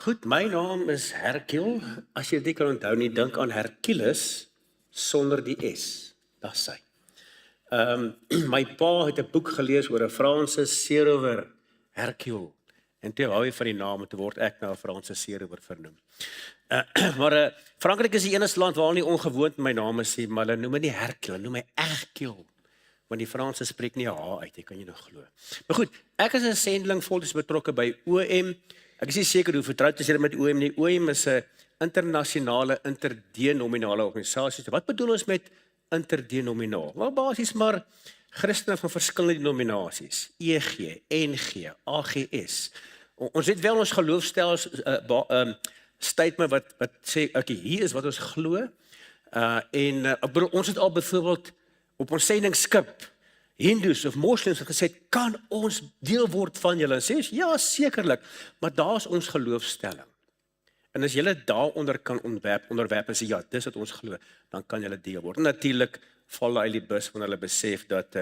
Goed, my naam is Hercule. As jy dit kan onthou nie, dink aan Hercules sonder die S. Dis hy. My pa het 'n boek gelees oor 'n Franse seerower, Hercule. En toe hou hy van die naam, toe word ek nou 'n Franse seerower vernoem. Maar Frankryk is die enigste land waar nie ongewoond my naam is nie, maar hulle noem my nie Hercule, hulle noem my Hercule. Want die Franse spreek nie 'n H uit, jy kan jy nog glo. Maar goed, ek is 'n sendeling voltyds betrokke by OM. Ek is nie seker hoe vertroud is julle met OM nie. OM is 'n internasionale interdenominale organisasie. So wat bedoel ons met interdenominaal? Wel basies maar Christene van verskillende denominasies. EG, NG, AGS. Ons het wel ons geloofstelsels statement wat sê okay, hier is wat ons glo. Ons het al byvoorbeeld op ons sendingskip Hindus of Moslems het gesê, kan ons deel word van julle? En sê, ja, sekerlik, maar daar is ons geloofstelling. En as julle daaronder kan onderwerp en sê, ja, dis wat ons glo, dan kan julle deel word. En natuurlik val hulle uit die bus van hulle besef dat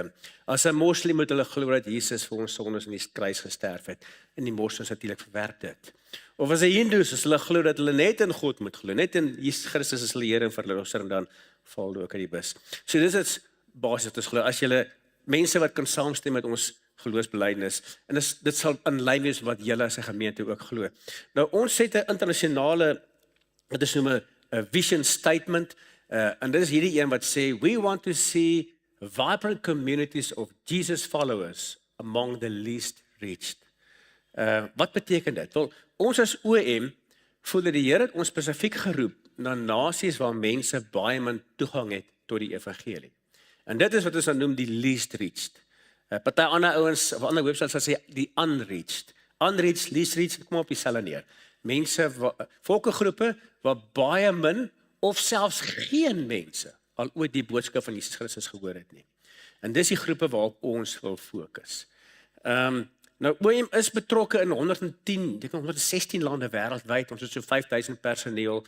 as 'n moslim moet hulle glo dat Jesus vir ons sondes in die kruis gesterf het, en die moslems natuurlik verwerp dit. Of as 'n Hindus, as hulle glo dat hulle net in God moet glo, net in Jesus Christus as hulle Here en verlosser, en dan val hulle ook uit die bus. So dis is basies wat ons glo. As julle mense wat kan saamstem met ons geloofsbelijdenis, en dit sal in lyn wees wat julle as 'n gemeente ook glo. Nou ons het 'n internasionale, wat is noem 'n vision statement, en dit is hierdie een wat sê, we want to see vibrant communities of Jesus followers among the least reached. Wat beteken dit? Wel, ons as OM voel dat die Here het ons spesifiek geroep na nasies waar mense baie min toegang het tot die evangelie. En dit is wat ons dan noem die least reached. Party ander ouens of ander websites sal sê die unreached. Unreached, least reached, kom op dieselfde neer. Mense, volkegroepe waar baie min of selfs geen mense al ooit die boodskap van Jesus Christus gehoor het nie. En dis die groepe waarop ons wil fokus. Nou OM is betrokke in 116 lande wêreldwyd. Ons het so 5000 personeel.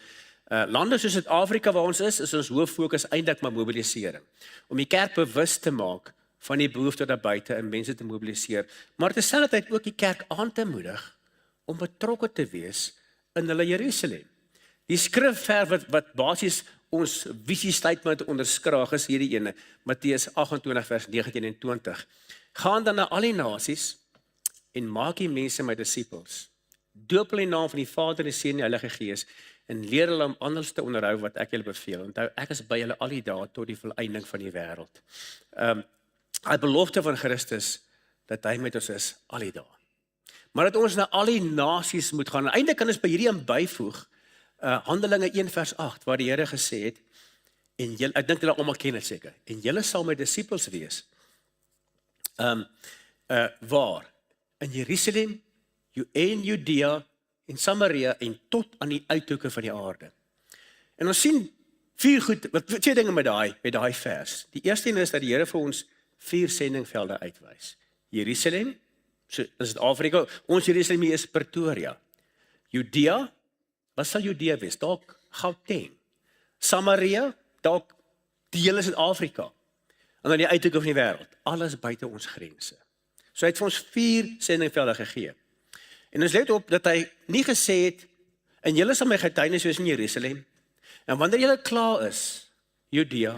Lande soos Suid-Afrika waar ons is ons hoof fokus eintlik maar mobilisering. Om die kerk bewus te maak van die behoefte daar buite en mense te mobiliseer, maar terselfdertyd ook die kerk aan te moedig om betrokke te wees in hulle Jerusalem. Die skrifverf wat basies ons visie statement onderskraag is hierdie ene, Matteus 28 vers 19 en 20. Gaan dan na al die nasies en maak die mense my disippels. Doop hulle in die naam van die Vader, die Seun en die Heilige Gees en leer hulle om anders te onderhou wat ek julle beveel. Onthou, ek is by julle al die dae tot die volëinding van die wêreld. Die belofte van Christus dat hy met ons is al die dae. Maar dat ons na al die nasies moet gaan. En eintlik kan ons by hierdie aan byvoeg Handelinge 1 vers 8 waar die Here gesê het en julle, ek dink julle almal ken dit seker. En julle sal my disippels wees. Waar? In Jerusalem, en Judea en Samaria en tot aan die uithoeke van die aarde. En ons sien twee dinge met daai vers. Die eerste een is dat die Here vir ons 4 sendingvelde uitwys. Jerusalem, so in Suid-Afrika, ons Jerusalem is Pretoria. Judea, wat sal Judea wees? Dalk Gauteng. Samaria, dalk die hele Suid-Afrika. En dan die uithoeke van die wêreld, alles buite ons grense. So hy het vir ons 4 sendingvelde gegee. En ons let op dat hy nie gesê het, en julle sal my getuienis wees in Jerusalem, en wanneer julle klaar is, Judea,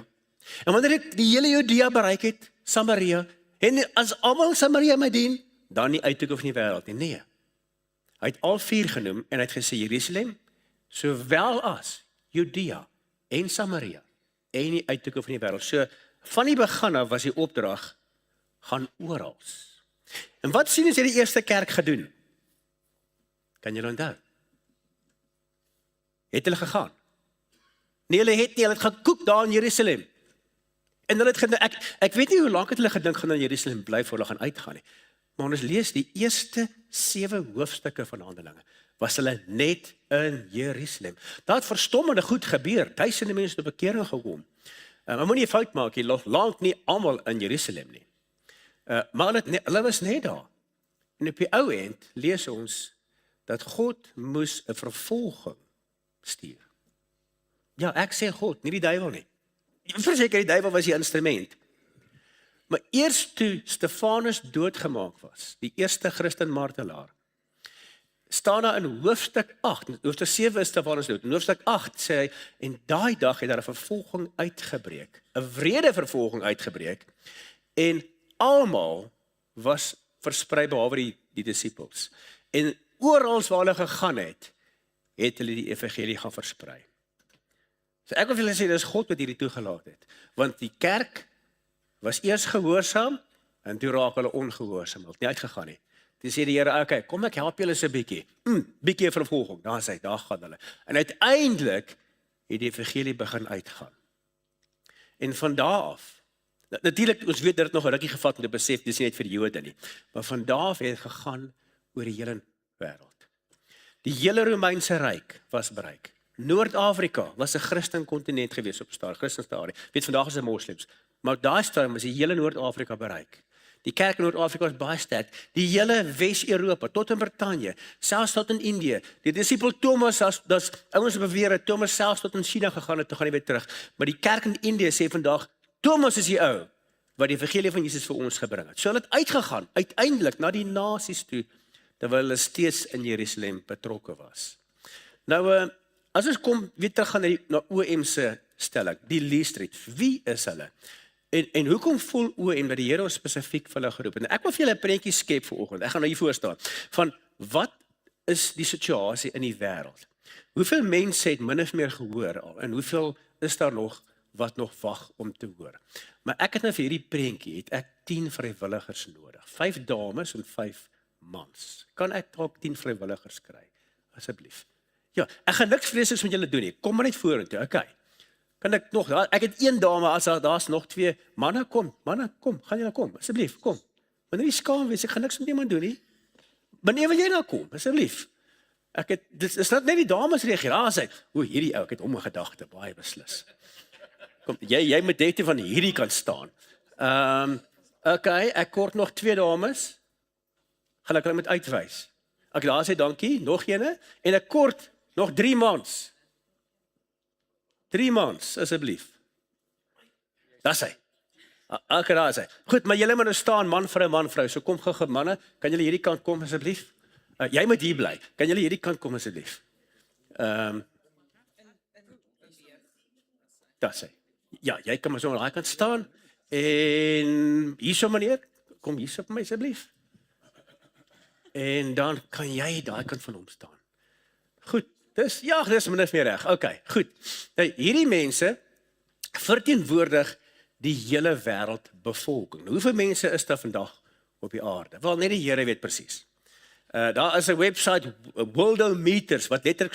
en wanneer ek die hele Judea bereik het, Samaria, en as almal Samaria my dien, dan nie uithoeke van die wêreld nie. Nee. Hy het al 4 genoem, en hy het gesê, Jerusalem, sowel as Judea, en Samaria, en die uithoeke van die wêreld. So, van die begin af was die opdrag, gaan oral. En wat sien ons die eerste kerk gedoen? Kan julle onthou? Het hulle gegaan? Nee, hulle het nie, hulle het gekoek daar in Jerusalem. En hulle het gedink, ek weet nie hoe lank het hulle gedink gaan in Jerusalem bly voor hulle gaan uitgaan nie. Maar ons lees die eerste 7 hoofstukke van Handelinge, was hulle net in Jerusalem. Daar het verstommende goed gebeur, duisende mense tot bekering gekom. Maar moenie 'n fout maak, jy lank nie almal in Jerusalem nie. Maar hulle was net daar. En op die ou end lees ons dat God moes 'n vervolging stuur. Ja, ek sê God, nie die duiwel nie. Verseker, die duiwel was die instrument. Maar eers toe Stefanus doodgemaak was, die eerste Christen martelaar, staan daar in hoofstuk 8, hoofstuk 7 is daarvan ons doen. In hoofstuk 8 sê hy, en daai dag het daar 'n vervolging uitgebreek, 'n wrede vervolging uitgebreek, en almal was versprei behalwe die disippels. En oral waar hulle gegaan het hulle die evangelie gaan versprei. So ek wil vir julle sê, dis God wat hierdie toegelaat het, want die kerk was eers gehoorsaam, en toe raak hulle ongehoorsaam, het nie uitgegaan nie. Toe sê die Here, okay, kom ek help julle so 'n bietjie. Bietjie vervolging, daar gaan hulle. En uiteindelik het die evangelie begin uitgaan. En van daar af, natuurlik, ons weet dat dit nog 'n rukkie gevat om te besef, dis nie net vir die Jode nie, maar van daar af het dit gegaan oor die hele wêreld. Die hele Romeinse ryk was bereik. Noord-Afrika was 'n Christen kontinent gewees op stadium, Christen stadium. Weet vandag is dit moslems, maar daai stadium was die hele Noord-Afrika bereik. Die kerk in Noord-Afrika was baie sterk. Die hele Wes-Europa tot in Brittanje, selfs tot in Indië. Die disipel Thomas, das ouens beweer dat Thomas selfs tot in China gegaan het, toe gaan hy weer terug. Maar die kerk in Indië sê vandag, Thomas is die ou wat die evangelie van Jesus vir ons gebring het. So hulle het uitgegaan, uiteindelik na die nasies toe, terwyl hulle steeds in Jerusalem betrokke was. Nou, as ons kom weer terug gaan na OM se stelling, die Lee Street, wie is hulle? En hoekom voel OM dat die Here ons spesifiek vir hulle geroep het? En ek wil vir julle 'n prentjie skep vanoggend. Ek gaan nou hier voor staan van wat is die situasie in die wêreld? Hoeveel mense het min of meer gehoor al en hoeveel is daar nog wat nog wag om te hoor? Maar ek het nou vir hierdie prentjie het ek 10 vrywilligers nodig. 5 dames en 5 mans. Kan ek dalk 10 vrywilligers kry? Asseblief. Ja, ek gaan niks vreesliks met julle doen nie. Kom maar net vorentoe. Okay. Kan ek nog, ek het 1 dame, as daar's nog 2 manne, kom, gaan julle kom, asseblief, kom. Wanneer jy skaam wees, ek gaan niks met iemand doen nie. Wanneer wil jy nou kom, asseblief? Dit is net die dames reageer, daar sê, hierdie ou, ek het hom 'n gedagte, baie beslis. Kom, jy moet net van hierdie kant staan. Okay, ek kort nog 2 dames, gaan ek hulle met uitwys. Ek daar sê dankie, nog ene, en ek kort nog 3 mans. 3 mans, asseblief. Daar sê. Elke daar sê. Goed, maar julle moet nou staan, man, vrou. So kom gou manne, kan julle hierdie kant kom asseblief? Jy moet hier bly. Kan julle hierdie kant kom asseblief? Daar sê. Ja, jy kan maar so aan daai kant staan. En hierso meneer, kom hierso vir my asseblief. En dan kan jy daai kant van hom staan. Goed. Dis min of meer reg. Okay, goed. Nou, hierdie mense verteenwoordig die hele wêreldbevolking. Hoeveel mense is daar vandag op die aarde? Wel, net die Here weet presies. Daar is 'n website, Worldometers, wat letterlik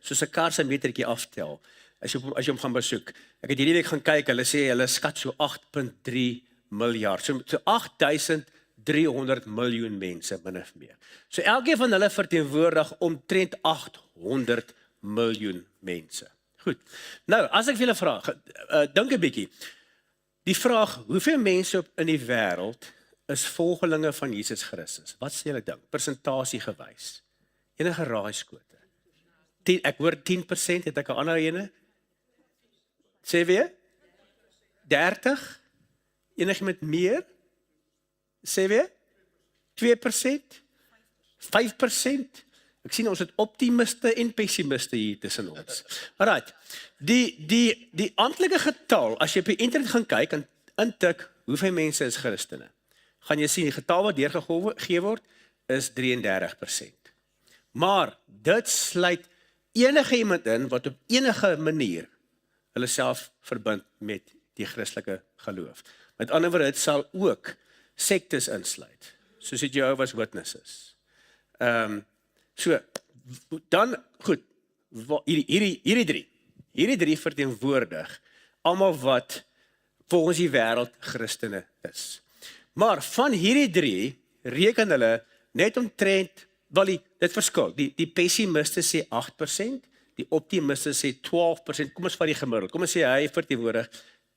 soos 'n kar se metertjie aftel, as jy hom gaan besoek. Ek het hierdie week gaan kyk, hulle sê hulle skat so 8.3 miljard, so 8.300 miljoen mense, min of meer. So elkeen van hulle verteenwoordig omtrent 800 miljoen mense. Goed, nou, as ek vir julle vra, dink 'n bietjie, die vraag, hoeveel mense in die wêreld is volgelinge van Jesus Christus? Wat sê julle dink? Persentasie gewys. Enige raaiskote? Ek hoor 10%, het ek 'n ander ene? Sê weer? 30? Enige met meer? Sê weer? 2%? 5%? Ek sien ons het optimiste en pessimiste hier tussen ons. Alright. Die amptelike getal, as jy op die internet gaan kyk en intik hoeveel mense is Christene, gaan jy sien die getal wat deurgegee word is 33%. Maar dit sluit enige iemand in wat op enige manier hulle self verbind met die Christelike geloof. Met ander woorde, dit sal ook sektes insluit, soos die Jehovah's Witnesses. So, dan, goed, hierdie drie verteenwoordig, almal wat volgens die wêreld Christene is. Maar van hierdie 3, reken hulle net omtrent, dit verskil, die pessimiste sê 8%, die optimiste sê 12%, kom ons vat die gemiddeld, kom ons sê hy verteenwoordig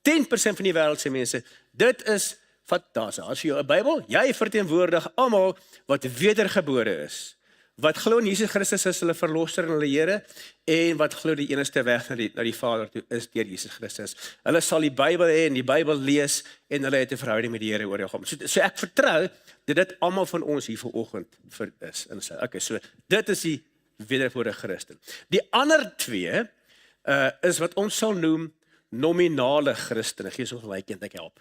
10% van die wêreld se mense, dit is, vat daar, as jy 'n Bybel, jy verteenwoordig almal wat wedergebore is, wat glo in Jesus Christus as hulle verlosser en hulle Here, en wat glo die enigste weg na die Vader toe is deur Jesus Christus. Hulle sal die Bybel hê en die Bybel lees en hulle het 'n verhouding met die Here oorgehom. So ek vertrou dat dit almal van ons hier vanoggend is. Okay, so dit is die wedergebore Christen. Die ander twee is wat ons sal noem nominale Christene. Gee so gelyk en ek help.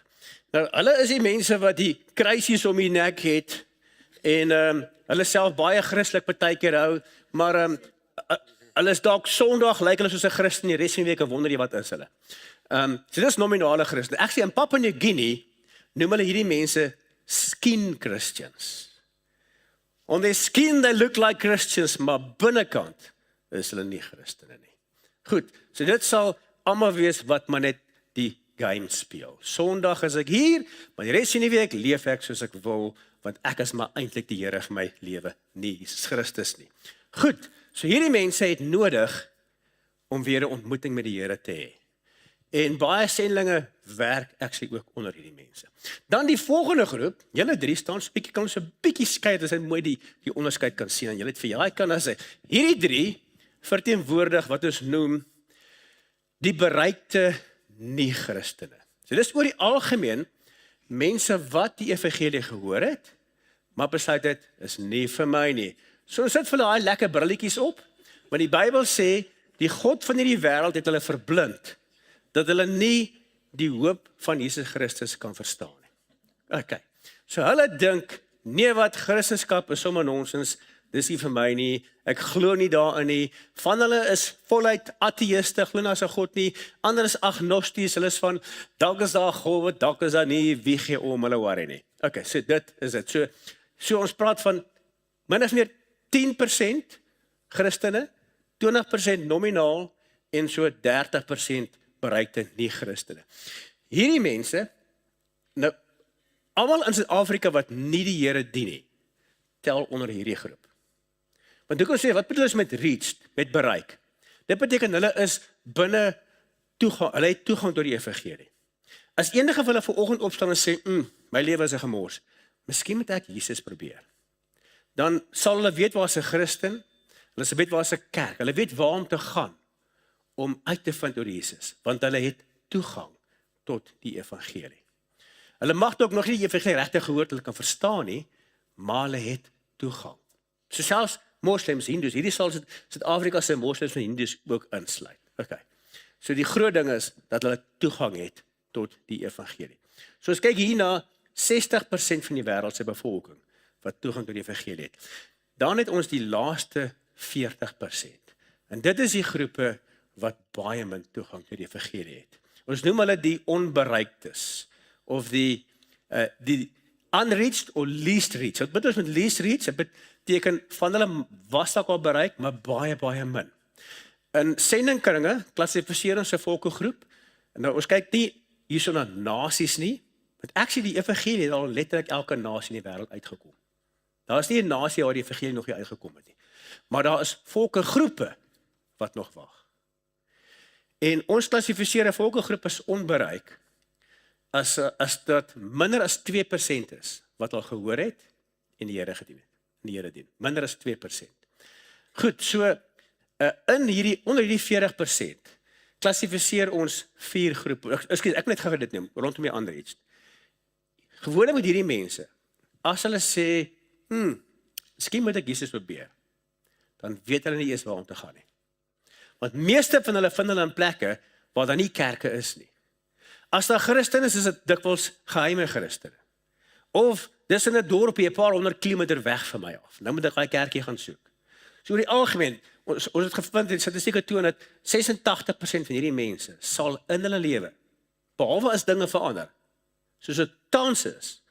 Nou, hulle is die mense wat die kruisies om die nek het en hulle self baie Christelik partykeer hou, maar hulle is dalk Sondag lyk hulle soos 'n Christen, die res van die week en wonder jy wat is hulle. So dis nominale Christen. Ek sê in Papua New Guinea noem hulle hierdie mense skin Christians. On their skin they look like Christians, maar binnekant is hulle nie Christene nie. Goed, so dit sal almal wees wat maar net die game speel. Sondag is ek hier, maar die res van die week leef ek soos ek wil, want ek is maar eintlik die Here vir my lewe, nie Jesus Christus nie. Goed, so hierdie mense het nodig om weer 'n ontmoeting met die Here te hê. En baie sendlinge werk actually ook onder hierdie mense. Dan die volgende groep, julle drie staan bietjie kan ons 'n bietjie skei, dat jy mooi die onderskeid kan sien en julle het vir jaai kan as hierdie drie verteenwoordig wat ons noem die bereikte nie-Christene. So dis oor die algemeen mense wat die evangelie gehoor het, maar besluit het is nie vir my nie. So sit vir daai lekker brilletjies op, want die Bybel sê die God van hierdie wêreld het hulle verblind dat hulle nie die hoop van Jesus Christus kan verstaan nie. Okay. So hulle dink, nee wat Christendom is sommer nonsens, dis nie vir my nie, ek glo nie daarin nie. Van hulle is voluit ateïste, glo nie as 'n God nie. Ander is agnosties, hulle is van dalk is daar God, dalk is daar nie, wie gee om, hulle worry nie. Okay, so dit is dit. So ons praat van min of meer 10% Christene, 20% nominaal en so 30% bereikte nie-Christene. Hierdie mense, nou, almal in Suid-Afrika wat nie die Here dien nie, tel onder hierdie groep. Want ek wil sê, wat bedoel ons met reached, met bereik? Dit beteken hulle is binne toegang, hulle het toegang tot die evangelie. As enige van hulle vanoggend opstaan en sê, my lewe is 'n gemors, miskien moet ek Jesus probeer. Dan sal hulle weet waar is 'n Christen, hulle sal weet waar is 'n kerk, hulle weet waar om te gaan, om uit te vind oor Jesus, want hulle het toegang tot die evangelie. Hulle mag ook nog nie die evangelie regtig gehoor, hulle kan verstaan nie, maar hulle het toegang. So selfs moslems, hindus, hierdie sal Suid-Afrika se moslems en hindus ook insluit. Okay. So die groot ding is, dat hulle toegang het tot die evangelie. So as kyk hier na 60% van die wêreld se bevolking, wat toegang tot die evangelie het. Dan het ons die laaste 40%. En dit is die groepe wat baie min toegang tot die evangelie het. Ons noem hulle die onbereiktes, of die unreached or least reached. Wat bedoel ons met least reached? Dit beteken van hulle was dalk al bereik, maar baie min. In sendingkringe klassifiseer ons 'n volkegroep, en nou ons kyk nie hierso na nasies nie, want actually die evangelie het al letterlik elke nasie in die wêreld uitgekom. Daar is nie 'n nasie waar die evangelie nog nie uitgekom het nie. Maar daar is volkegroepe wat nog wag. En ons klassifiseer 'n volkegroep as onbereik as dat minder as 2% is wat al gehoor het en die Here gedien het. Die Here dien. Minder as 2%. Goed, so onder hierdie 40% klassifiseer ons 4 groepe. Ekskuus, ek moet net gou dit noem rondom die ander iets. Gewoonlik met hierdie mense, as hulle sê, miskien moet ek Jesus probeer, dan weet hulle nie eers waar om te gaan nie. Want meeste van hulle vind hulle in plekke waar daar nie kerke is nie. As daar Christen is dit dikwels geheime Christene. Of dis in 'n dorpie 'n paar 100 kilometer weg van my af. Nou moet ek daai kerkie gaan soek. So oor die algemeen, ons het gevind, die statistieke toon dat 86% van hierdie mense sal in hulle lewe, behalwe as dinge verander, soos dit tans is,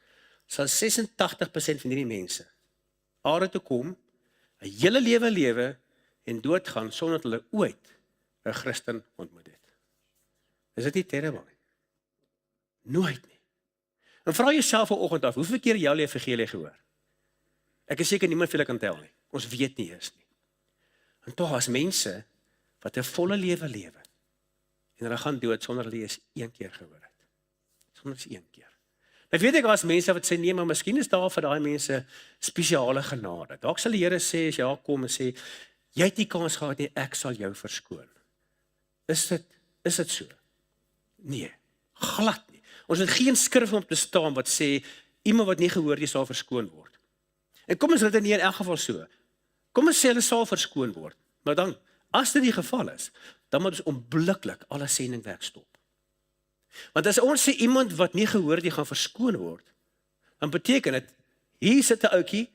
sal 86% van hierdie mense aarde toe kom, 'n hele lewe lewe en doodgaan sonder dat hulle ooit 'n Christen ontmoet het. Is dit nie terrible nie? Nooit nie. En vra jouself vanoggend af, hoeveel keer jy die evangelie gehoor? Ek is seker niemand van julle kan tel nie. Ons weet nie eens nie. En tog as mense wat 'n volle lewe lewe en hulle gaan dood sonder hulle eens een keer gehoor het. Sonder eens een keer. Nou weet ek as mense wat sê nee, maar miskien is daar vir daai mense spesiale genade. Dalk sal die Here sê as jy daar kom en sê jy het nie kans gehad nie, ek sal jou verskoon. Is dit so? Nee, glad nie. Ons het geen skrif om te staan wat sê iemand wat nie gehoor het sal verskoon word. En kom ons redeneer in elk geval so. Kom ons sê hulle sal verskoon word. Maar dan, as dit die geval is, dan moet ons onmiddellik alle sendingwerk stop. Want as ons sê iemand wat nie gehoor het gaan verskoon word, dan beteken dit hier sit 'n ouetjie,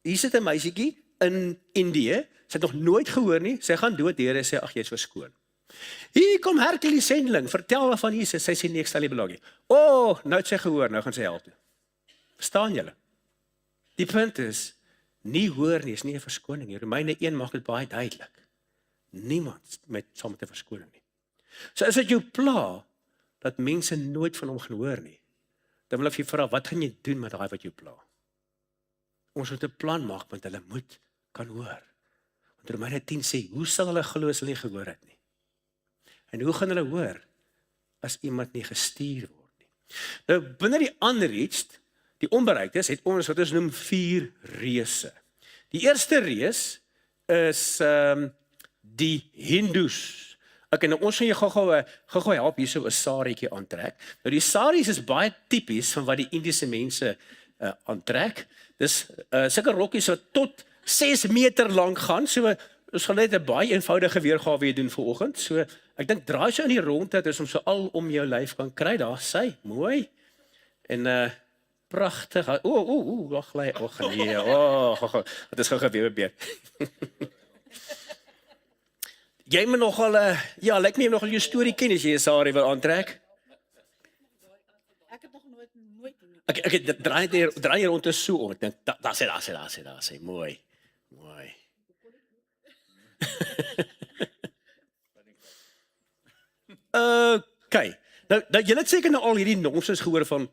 hier sit 'n meisietjie in Indië, sy het nog nooit gehoor nie, sy gaan dood, die Here sê ag jy's verskoon. Hier kom Hercules sendeling, vertel haar van Jesus, sy sê nee, ek stel nie belang nie. Nou het sy gehoor, nou gaan sy hel toe. Verstaan julle? Die punt is, nie hoor nie, is nie 'n verskoning nie. Romeine 1 maak dit baie duidelik. Niemand saam met 'n verskoning nie. So as dit jou pla, dat mense nooit van hom gaan hoor nie, dan wil ek vir jou vra, wat gaan jy doen met daai wat jou pla? Ons moet 'n plan maak, want hulle moet kan hoor. Want Romeine 10 sê, hoe sal hulle glo as hulle nie gehoor het nie? En hoe gaan hulle hoor, as iemand nie gestuur word nie? Nou, binne die unreached, die onbereiktes, het ons wat ons noem 4 reëse. Die eerste reës is die Hindoes. Okay, nou ons gaan jou gou help hier so 'n sarietjie aantrek. Nou die saries is baie tipies van wat die Indiese mense aantrek. Dis sulke rokkies wat tot 6 meter lank gaan. So ons gaan net 'n baie eenvoudige weergawe doen vanoggend. So ek dink draai so in die rondte, dis om so al om jou lyf kan kry. Daar sy, mooi. En pragtig. Wag lê. Nee. Dit is gou gewewe. Jy moet nogal lyk my jy nogal jou storie ken as jy 'n sari wil aantrek. Ek het nog nooit Okay, draai hier rond so om. Ek dink daar sê, mooi. Okay. Nou julle het seker nou al hierdie nonsens gehoor van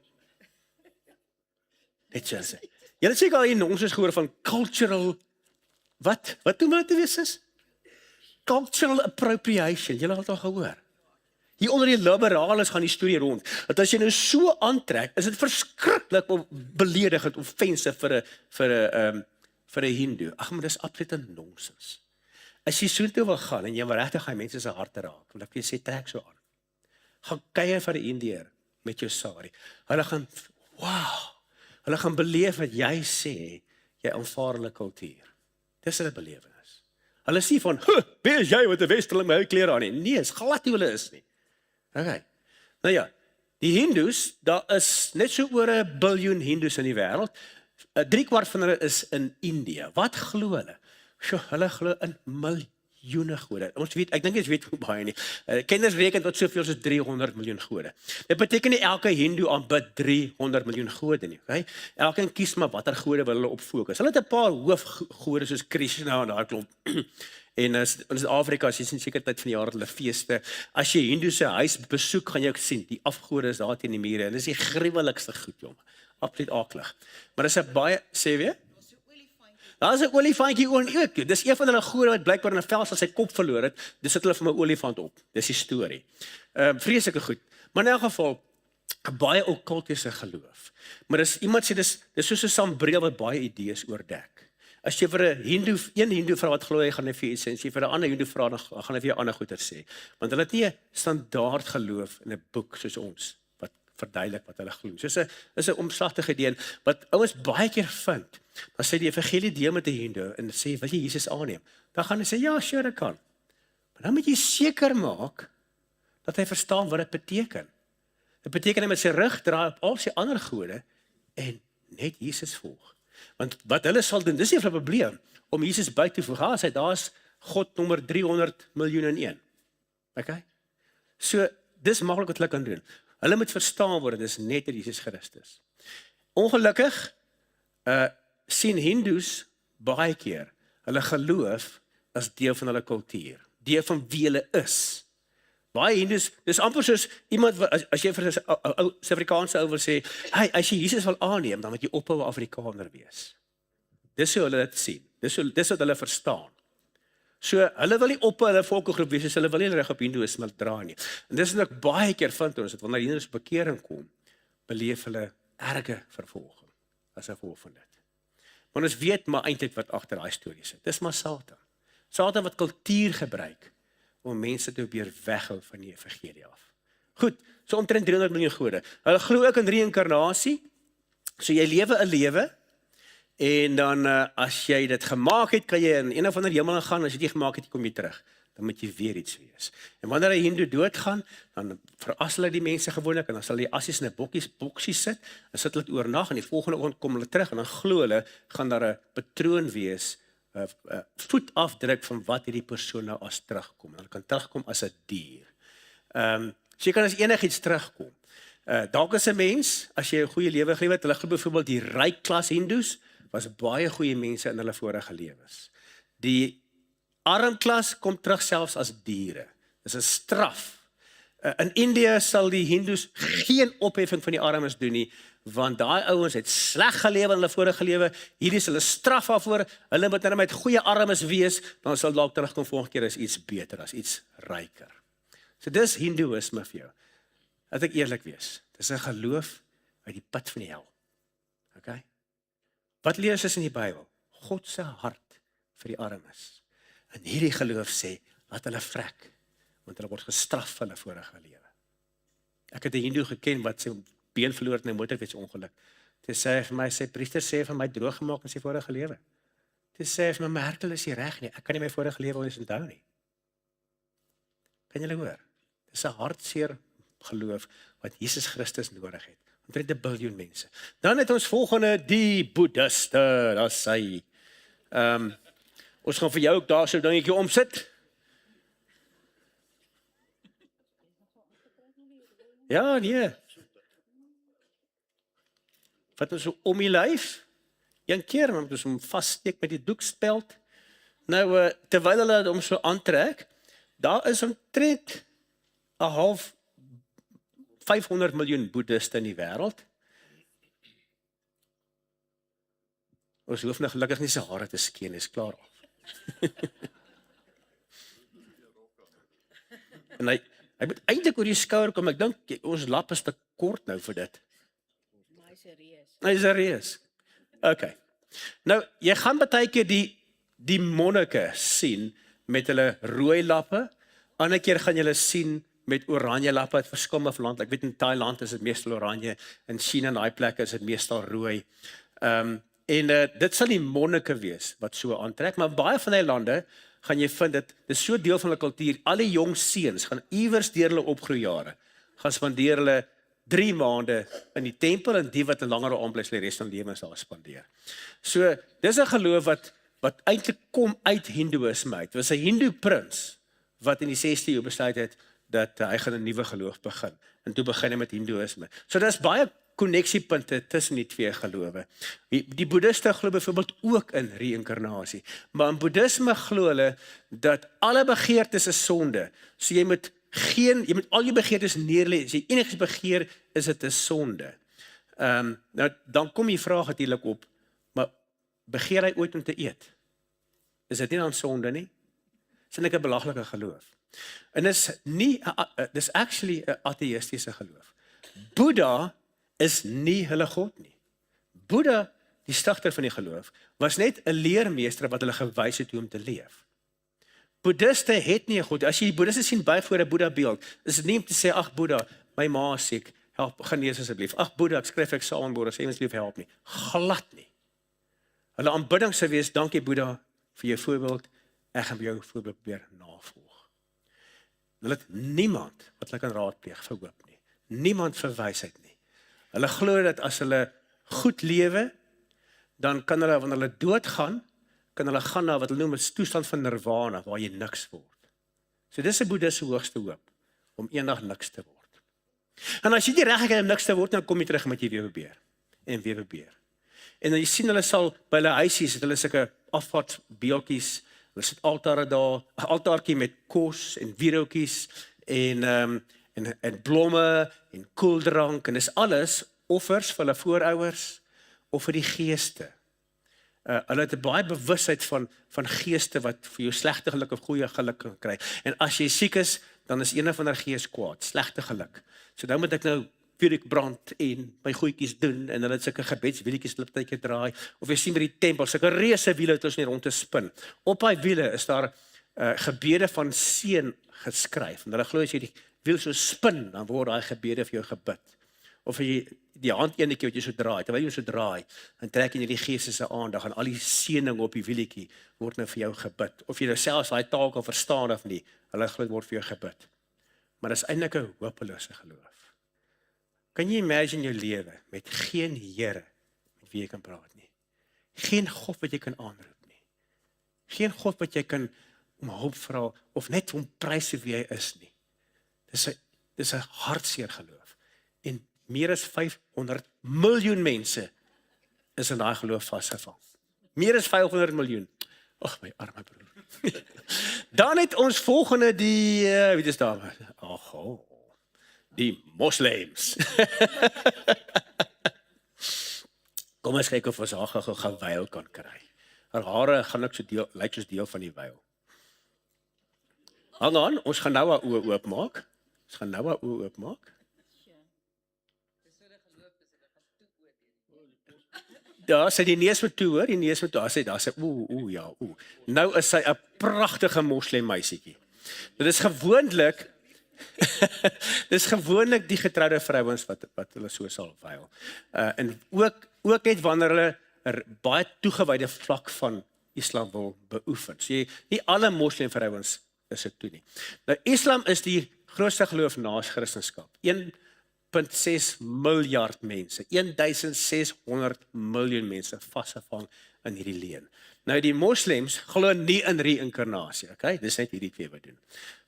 net so sê. Julle het seker al hierdie nonsens gehoor van cultural wat doen hulle te wees is? Cultural appropriation. Julle het al gehoor. Hier onder die liberales gaan die storie rond. Dat as jy nou so aantrek, is dit verskriklik beledigend of offensive vir 'n Hindu. Ag, maar dis absolute nonsens. As jy so toe wil gaan en jy wil regtig gaan mense se harte raak, wil ek vir jou sê trek so aan. Gaan kuier vir 'n Indiër met jou sari. Hulle gaan hulle gaan beleef wat jy sê, jy aanvaar hulle kultuur. Dis hulle belewenis. Hulle sê van, wie is jy wat 'n westerling met ou klere aan nie? Nee, is glad nie hulle is nie. Okay. Nou ja, die Hindus, daar is net so oor 1 biljoen Hindus in die wêreld. 3/4 van hulle is in Indië. Wat glo hulle? Hulle glo in miljoene gode. Ons weet, ek dink jy weet hoe baie nie. Kenners reken tot soveel soos 300 miljoen gode. Dit beteken nie elke Hindu aanbid 300 miljoen gode nie, okay? Elkeen kies maar watter gode wil hulle op fokus. Hulle het 'n paar hoofgode soos Krishna en daai klomp. En in Suid-Afrika, as jy sien seker tyd van die jaar hulle feeste. As jy Hindu se huis besoek, gaan jy ook sien die afgode is daar teen die mure en dis die gruwelikste goed, jong. Absoluut aklig. Maar dis 'n baie sê weer? Daar's 'n olifantjie ook. Dis een van hulle gode wat blykbaar in 'n veld sy kop verloor het. Dis sit hulle vir 'n olifant op. Dis die storie. Vreeslike goed. Maar in elk geval 'n baie okkultiese geloof. Maar dis iemand sê dis soos 'n sambreel wat baie idees oordek. As jy vir 'n Hindu vra wat glo jy, gaan hy vir jou sê. As jy vir 'n ander Hindu vra, dan gaan hy vir jou ander goeie sê. Want hulle het nie 'n standaard geloof in 'n boek soos ons wat verduidelik wat hulle glo. So is 'n omslagtige deel wat ouens baie keer vind. Dan sê die evangelie deel met 'n Hindu en sê, "Wil jy Jesus aanneem?" Dan gaan hy sê, "Ja, sure, ek kan." Maar dan moet jy seker maak dat hy verstaan wat dit beteken. Dit beteken hy met sy rug draai op al sy ander gode en net Jesus volg. Want wat hulle sal doen, dis nie 'n probleem om Jesus by te voeg. Daar's God nommer 300 miljoen en 1. Okay? So dis maklik wat hulle kan doen. Hulle moet verstaan word dis net Jesus Christus. Ongelukkig sien Hindus baie keer hulle geloof as deel van hulle kultuur, deel van wie hulle is. Baie Hindus, dis amper soos iemand as jy vir 'n Suid-Afrikaanse ou wil sê, "Hey, as jy Jesus wil aanneem, dan moet jy ophou 'n Afrikaner wees." Dis hoe hulle dit sien. Dis wat hulle verstaan. So hulle wil nie ophou hulle volksgroep wees, hulle wil nie reg op Hindoeïsme draai nie. En dis net baie keer vind ons dat wanneer Hindus bekering kom, beleef hulle erge vervolging as gevolg van dit. Maar ons weet maar eintlik wat agter daai storie sit. Dis maar Satan. Satan wat kultuur gebruik om mense te probeer weghou van die evangelie af. Goed, so omtrent 300 miljoen Jode. Hulle glo ook in reïnkarnasie. So jy lewe 'n lewe en dan as jy dit gemaak het, kan jy in een of ander hemel gaan, as jy dit gemaak het, kom jy terug. Dan moet jy weer iets wees. En wanneer 'n Hindoe doodgaan, dan veras hulle die mense gewoonlik en dan sal die assies in 'n boksies sit, en sit hulle dit oornag en die volgende oggend kom hulle terug en dan glo hulle gaan daar 'n patroon wees, 'n voetafdruk van wat hierdie persoon nou as terugkom. Hulle kan terugkom as 'n dier. So jy kan as enigiets terugkom. Dalk is 'n mens, as jy 'n goeie lewe geleef het, hulle glo byvoorbeeld die ryk klas Hindoes was baie goeie mense in hulle vorige lewens. Die arm klas kom terug selfs as diere. Dis 'n straf. In Indië sal die Hindoes geen opheffing van die armes doen nie, want daai ouens het sleg gelewe in hulle vorige lewe. Hierdie is hulle straf daarvoor. Hulle moet nou met goeie armes wees, dan sal dalk terugkom volgende keer as iets beter, as iets ryker. So dis Hindoeïsme vir jou. Laat ek eerlik wees. Dis 'n geloof uit die put van die hel. Okay? Wat lees ons in die Bybel? God se hart vir die armes. En hierdie geloof sê, laat hulle vrek, want hulle word gestraf vir hulle vorige lewe. Ek het 'n Hindoe geken wat sy been verloor het in 'n motorfietsongeluk. Toe sê hy vir my, sy priester sê vir my droog gemaak in sy vorige lewe. Toe sê hy vir my, Merkel is nie reg nie, ek kan nie my vorige lewe eens onthou nie. Kan julle hoor? Dis 'n hartseer geloof wat Jesus Christus nodig het. Omtrent 1 biljoen mense. Dan het ons volgende, die Boeddhiste, daar sê. Ons gaan vir jou ook daar so 'n dingetjie omsit. Ja, nee. Vat ons so om die lyf. Een keer, dan moet ons hom vassteek met die doekspeld. Nou, terwyl hulle hom so aantrek, daar is omtrent 500 miljoen Boeddhiste in die wêreld. Ons hoef nou gelukkig nie sy hare te skeen, is klaar af. En hy moet eintlik oor die skouer kom. Ek dink ons lap is te kort nou vir dit. Maar hy's 'n reus. Hy's 'n reus. Okay. Nou, jy gaan baie keer die monnike sien met hulle rooi lappe. Ander keer gaan jy hulle sien met oranje lappe uit verskillende lande. Ek weet in Thailand is dit meestal oranje, in China en daai plekke is dit meestal rooi. Dit sal die monnike wees wat so aantrek, maar baie van die lande gaan jy vind dit is so deel van hulle kultuur. Al die jong seuns gaan iewers deur hulle opgroeijare gaan spandeer hulle 3 maande in die tempel en die wat 'n langer aanbly sal die res van hulle lewens daar spandeer. So dis 'n geloof wat eintlik kom uit Hindoeïsme uit. Dit was 'n Hindoe prins wat in die 16de eeu besluit het dat hy gaan 'n nuwe geloof begin. En toe begin hy met Hindoeïsme. So daar's baie koneksiepunte tussen die twee gelowe. Die Boeddhiste glo byvoorbeeld ook in reïnkarnasie, maar in Boeddhisme glo hulle dat alle begeertes is sonde. So jy moet al jou begeertes neerlê. As jy enigiets begeer, is dit 'n sonde. Nou dan kom die vraag natuurlik op, maar begeer hy ooit om te eet? Is dit nie dan sonde nie? Dis net 'n belaglike geloof. En dis actually 'n ateïstiese geloof. Boeddha is nie hulle God nie. Boeddha, die stigter van die geloof, was net 'n leermeester wat hulle gewys het hoe om te leef. Boeddhiste het nie 'n God. As jy die Boeddhiste sien buig voor 'n Boeddha beeld, is dit nie om te sê, ag Boeddha, my ma is siek, help, genees asseblief. Ag Boeddha, ek skryf eksamenbord, sê asseblief help nie. Glad nie. Hulle aanbidding sou wees, dankie Boeddha vir jou voorbeeld, ek gaan jou voorbeeld probeer navolg. Hulle het niemand wat hulle kan raadpleeg vir hoop nie. Niemand vir wysheid nie. Hulle glo dat as hulle goed lewe, dan kan hulle, wanneer hulle doodgaan, kan hulle gaan na wat hulle noem 'n toestand van nirvana, waar jy niks word. So dis 'n Boeddhiste hoogste hoop, om eendag niks te word. En as jy nie reg kry om niks te word, dan kom jy terug met jy weer probeer, en weer probeer. En dan jy sien hulle sal, by hulle huisies, het hulle sulke afvatbeeldjies, hulle sit altare daar, 'n altaartjie met kos, en wierootjies, en blomme, en koeldrank, en dis alles offers vir hulle voorouers, of vir die geeste. Hulle het 'n baie bewusheid van geeste wat vir jou slegte geluk of goeie geluk kan kry. En as jy siek is, dan is een of ander gees kwaad, slegte geluk. So nou moet ek nou vuurwerk brand en my goedjies doen en hulle het sulke gebedswielietjies wat partykeer draai of jy sien by die tempel sulke reuse wiele wat ons nie rond te spin. Op daai wiele is daar gebede van seën geskryf en hulle glo as jy die wiel so spin dan word daai gebede vir jou gebid. Of jy die hand ene keer wat jy so draai, terwyl jy so draai, dan trek jy die Gees se aandag en al die seëning op die wielietjie word nou vir jou gebid. Of jy nou selfs daai taal kan verstaan of nie, hulle glo word vir jou gebid. Maar dis eintlik 'n hopelose geloof. Kan jy imagine jou lewe met geen Here met wie jy kan praat nie? Geen God wat jy kan aanroep nie. Geen God wat jy kan om hulp vra of net om prys wie hy is nie. Dis 'n hartseer geloof. En meer as 500 miljoen mense is in daai geloof vasgevang. Meer as 500 miljoen. Ag my arme broer. Dan het ons volgende wie dis daar? Die moslems. Kom ons kyk of ons haar gou wyl kan kry. Haar hare gaan ook so lyk soos deel van die wyl. Hang aan, ons gaan nou haar oë oopmaak. Ja, sy die neus met toe hoor, die neus met toe. Daar sê Nou is sy 'n pragtige moslem meisietjie. Dit is gewoonlik die getroude vrouens wat hulle so sal vyl. En ook net wanneer hulle 'n baie toegewyde vlak van Islam wil beoefen. So nie alle moslem vrouens is dit toe nie. Nou Islam is die grootste geloof na Christendom. 1,6 miljard mense, 1600 miljoen mense vasgevang in hierdie leen. Nou die moslems glo nie in reïnkarnasie, okay? Dis net hierdie twee wat doen.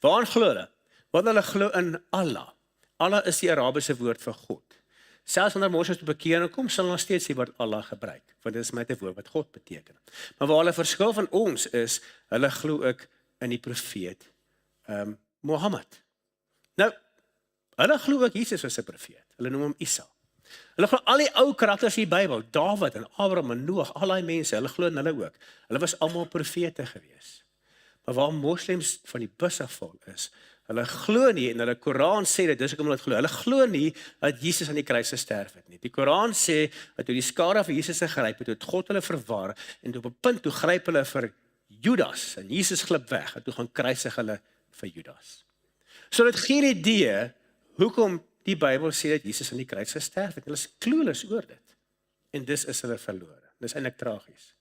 Waaraan glo hulle? Want hulle glo in Allah. Allah is die Arabiese woord vir God. Selfs wanneer moslems tot bekering kom, sal hulle nog steeds die woord Allah gebruik, want dit is met 'n woord wat God beteken. Maar waar hulle verskil van ons is, hulle glo ook in die profeet Mohammed. Nou, hulle glo ook Jesus was 'n profeet. Hulle noem hom Isa. Hulle glo al die ou karakters in die Bybel, Dawid en Abraham en Noag, al daai mense, hulle glo in hulle ook. Hulle was almal profete gewees. Maar waar moslems van die bus afval is, hulle glo nie en hulle Koran sê dit, dis hoekom hulle dit glo. Hulle glo nie dat Jesus aan die kruis gesterf het nie. Die Koran sê dat toe die skare van Jesus gegryp het, het God hulle verwar en op 'n punt toe gryp hulle vir Judas en Jesus glip weg en toe gaan kruisig hulle vir Judas. So dit gee 'n idee hoekom die Bybel sê dat Jesus aan die kruis gesterf het. Hulle is clueless oor dit. En dis is hulle verlore. Dis eintlik tragies.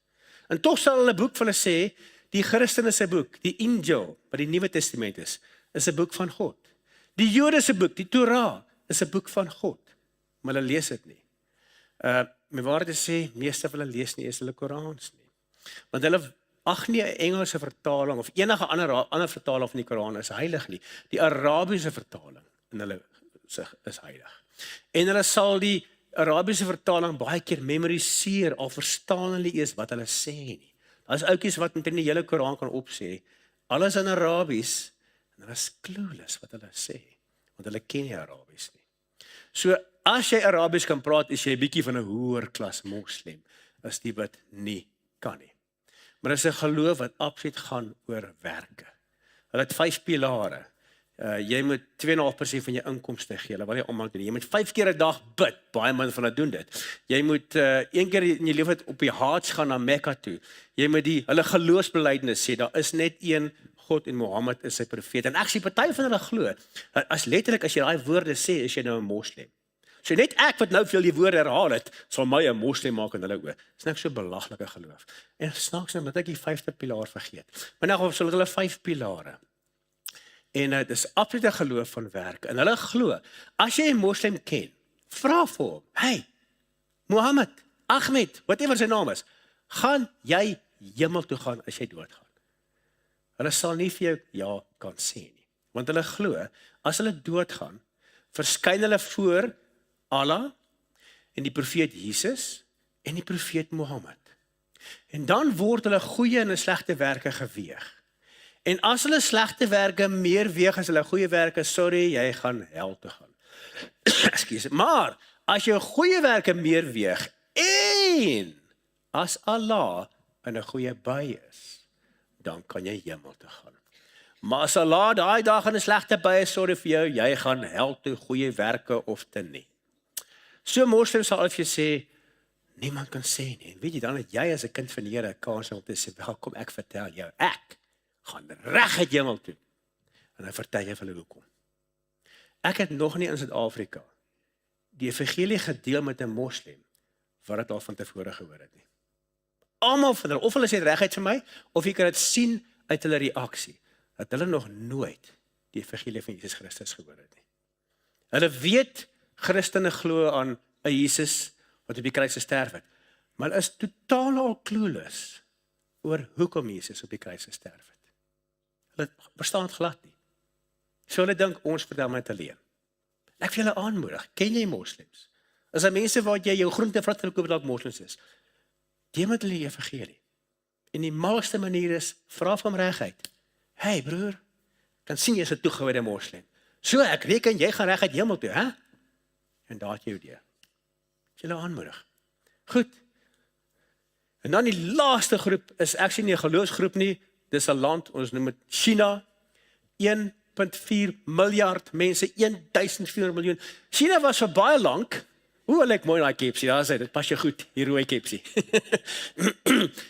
En tog sal hulle boek vir hulle sê, die Christene se boek, die Injil, wat die Nuwe Testament is 'n boek van God. Die Jode se boek, die Torah, is 'n boek van God. Maar hulle lees dit nie. My waarde sê, meeste van hulle lees nie eens hulle Korans nie. Want hulle ag nie 'n Engelse vertaling of enige ander vertaling van die Koran is heilig nie. Die Arabiese vertaling in hulle is heilig. En hulle sal die Arabiese vertaling baie keer memoriseer al verstaan hulle eers wat hulle sê nie. Daar's ouetjies wat met in die hele Koran kan opsê, alles in Arabies en hulle is clueless wat hulle sê, want hulle ken nie Arabies nie. So as jy Arabies kan praat, is jy 'n bietjie van 'n hoër klas moslem as die wat nie kan nie. Maar dit is 'n geloof wat absoluut gaan oor werke. Hulle het 5 pilare. Jy moet 2,5% van jou inkomste gee. Hulle wil jy almal doen. Jy moet 5 keer 'n dag bid. Baie mense van hulle doen dit. Jy moet 1 keer in jou lewe op die Hajj gaan na Mekka toe. Jy moet hulle geloofsbelijdenis sê. Daar is net een God en Mohammed is sy profeet. En actually party van hulle glo, as letterlik as jy daai woorde sê, is jy nou 'n moslem. So net ek wat nou veel die woorde herhaal het, sal my 'n moslem maak in hulle oë. Dis net so belaglike geloof. En snaaks net dat ek die 5de pilaar vergeet. Maar nou of hulle 5 pilare. En dit is absolute geloof van werk. En hulle glo, as jy 'n moslem ken, vra vir hom, hey, Mohammed, Ahmed, whatever sy naam is, gaan jy hemel toe gaan as jy doodgaan? Hulle sal nie vir jou ja kan sê nie. Want hulle glo, as hulle doodgaan, verskyn hulle voor Allah en die profeet Jesus en die profeet Mohammed. En dan word hulle goeie en slegte werke geweeg. En as hulle slegte werke meer weeg as hulle goeie werke, sorry, jy gaan hel toe gaan. Ekskuus. Maar as jou goeie werke meer weeg en as Allah in 'n goeie by is, dan kan jy hemel toe gaan. Maar as Allah daai dag in 'n slegte by is, sorry vir jou, jy gaan hel toe, goeie werke of te nie. So moslims sal altyd vir jou sê, niemand kan sê nie. En weet jy, dan het jy as 'n kind van die Here 'n kans om te sê, wel, kom ek vertel jou, ek gaan reguit hemel toe. En dan vertel jy vir hulle hoekom. Ek het nog nie in Suid-Afrika die evangelie gedeel met 'n moslim wat dit al van tevore gehoor het nie. Almal van hulle, of hulle sê dit reguit vir my, of jy kan dit sien uit hulle reaksie, dat hulle nog nooit die evangelie van Jesus Christus gehoor het nie. Hulle weet, Christene glo aan 'n Jesus wat op die kruis gesterf het, maar hulle is totaal al clueless oor hoekom Jesus op die kruis gesterf het. Hulle verstaan dit glad nie. So hulle dink, ons vertel my dit alleen. Ek wil julle aanmoedig, ken jy moslims? As daar mense waar jy jou groente vrot verkoop dalk moslims is, deel met hulle die evangelie. En die malste manier is, vra van reguit, hey broer, kan sien jy is 'n toegewyde moslim. So ek reken jy gaan reguit hemel toe, hè? En daar het jy jou deur. Julle aanmoedig. Goed. En dan die laaste groep is actually nie 'n geloofsgroep nie, dis 'n land, ons noem dit China, 1.4 miljard mense, 1400 miljoen. China was vir baie lank, hoe lyk mooi daai kepsie, daar sê, dit pas jy goed, die rooi kepsie.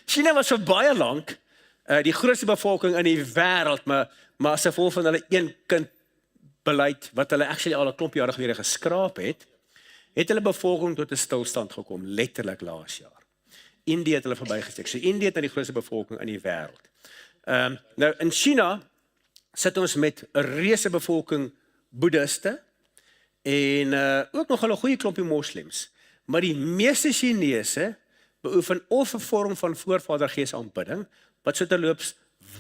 China was vir baie lank die grootste bevolking in die wêreld, maar as gevolg van hulle een kind beleid, wat hulle actually al 'n klomp jare gelede geskraap het hulle bevolking tot 'n stilstand gekom, letterlik laas jaar. Indië het hulle verbygesteek. So Indië het die grootste bevolking in die wêreld. Nou in China sit ons met 'n reuse bevolking boeddhiste en ook nog 'n goeie klompie moslems. Maar die meeste Chinese beoefen of 'n vorm van voorvadergees aanbidding wat so terloops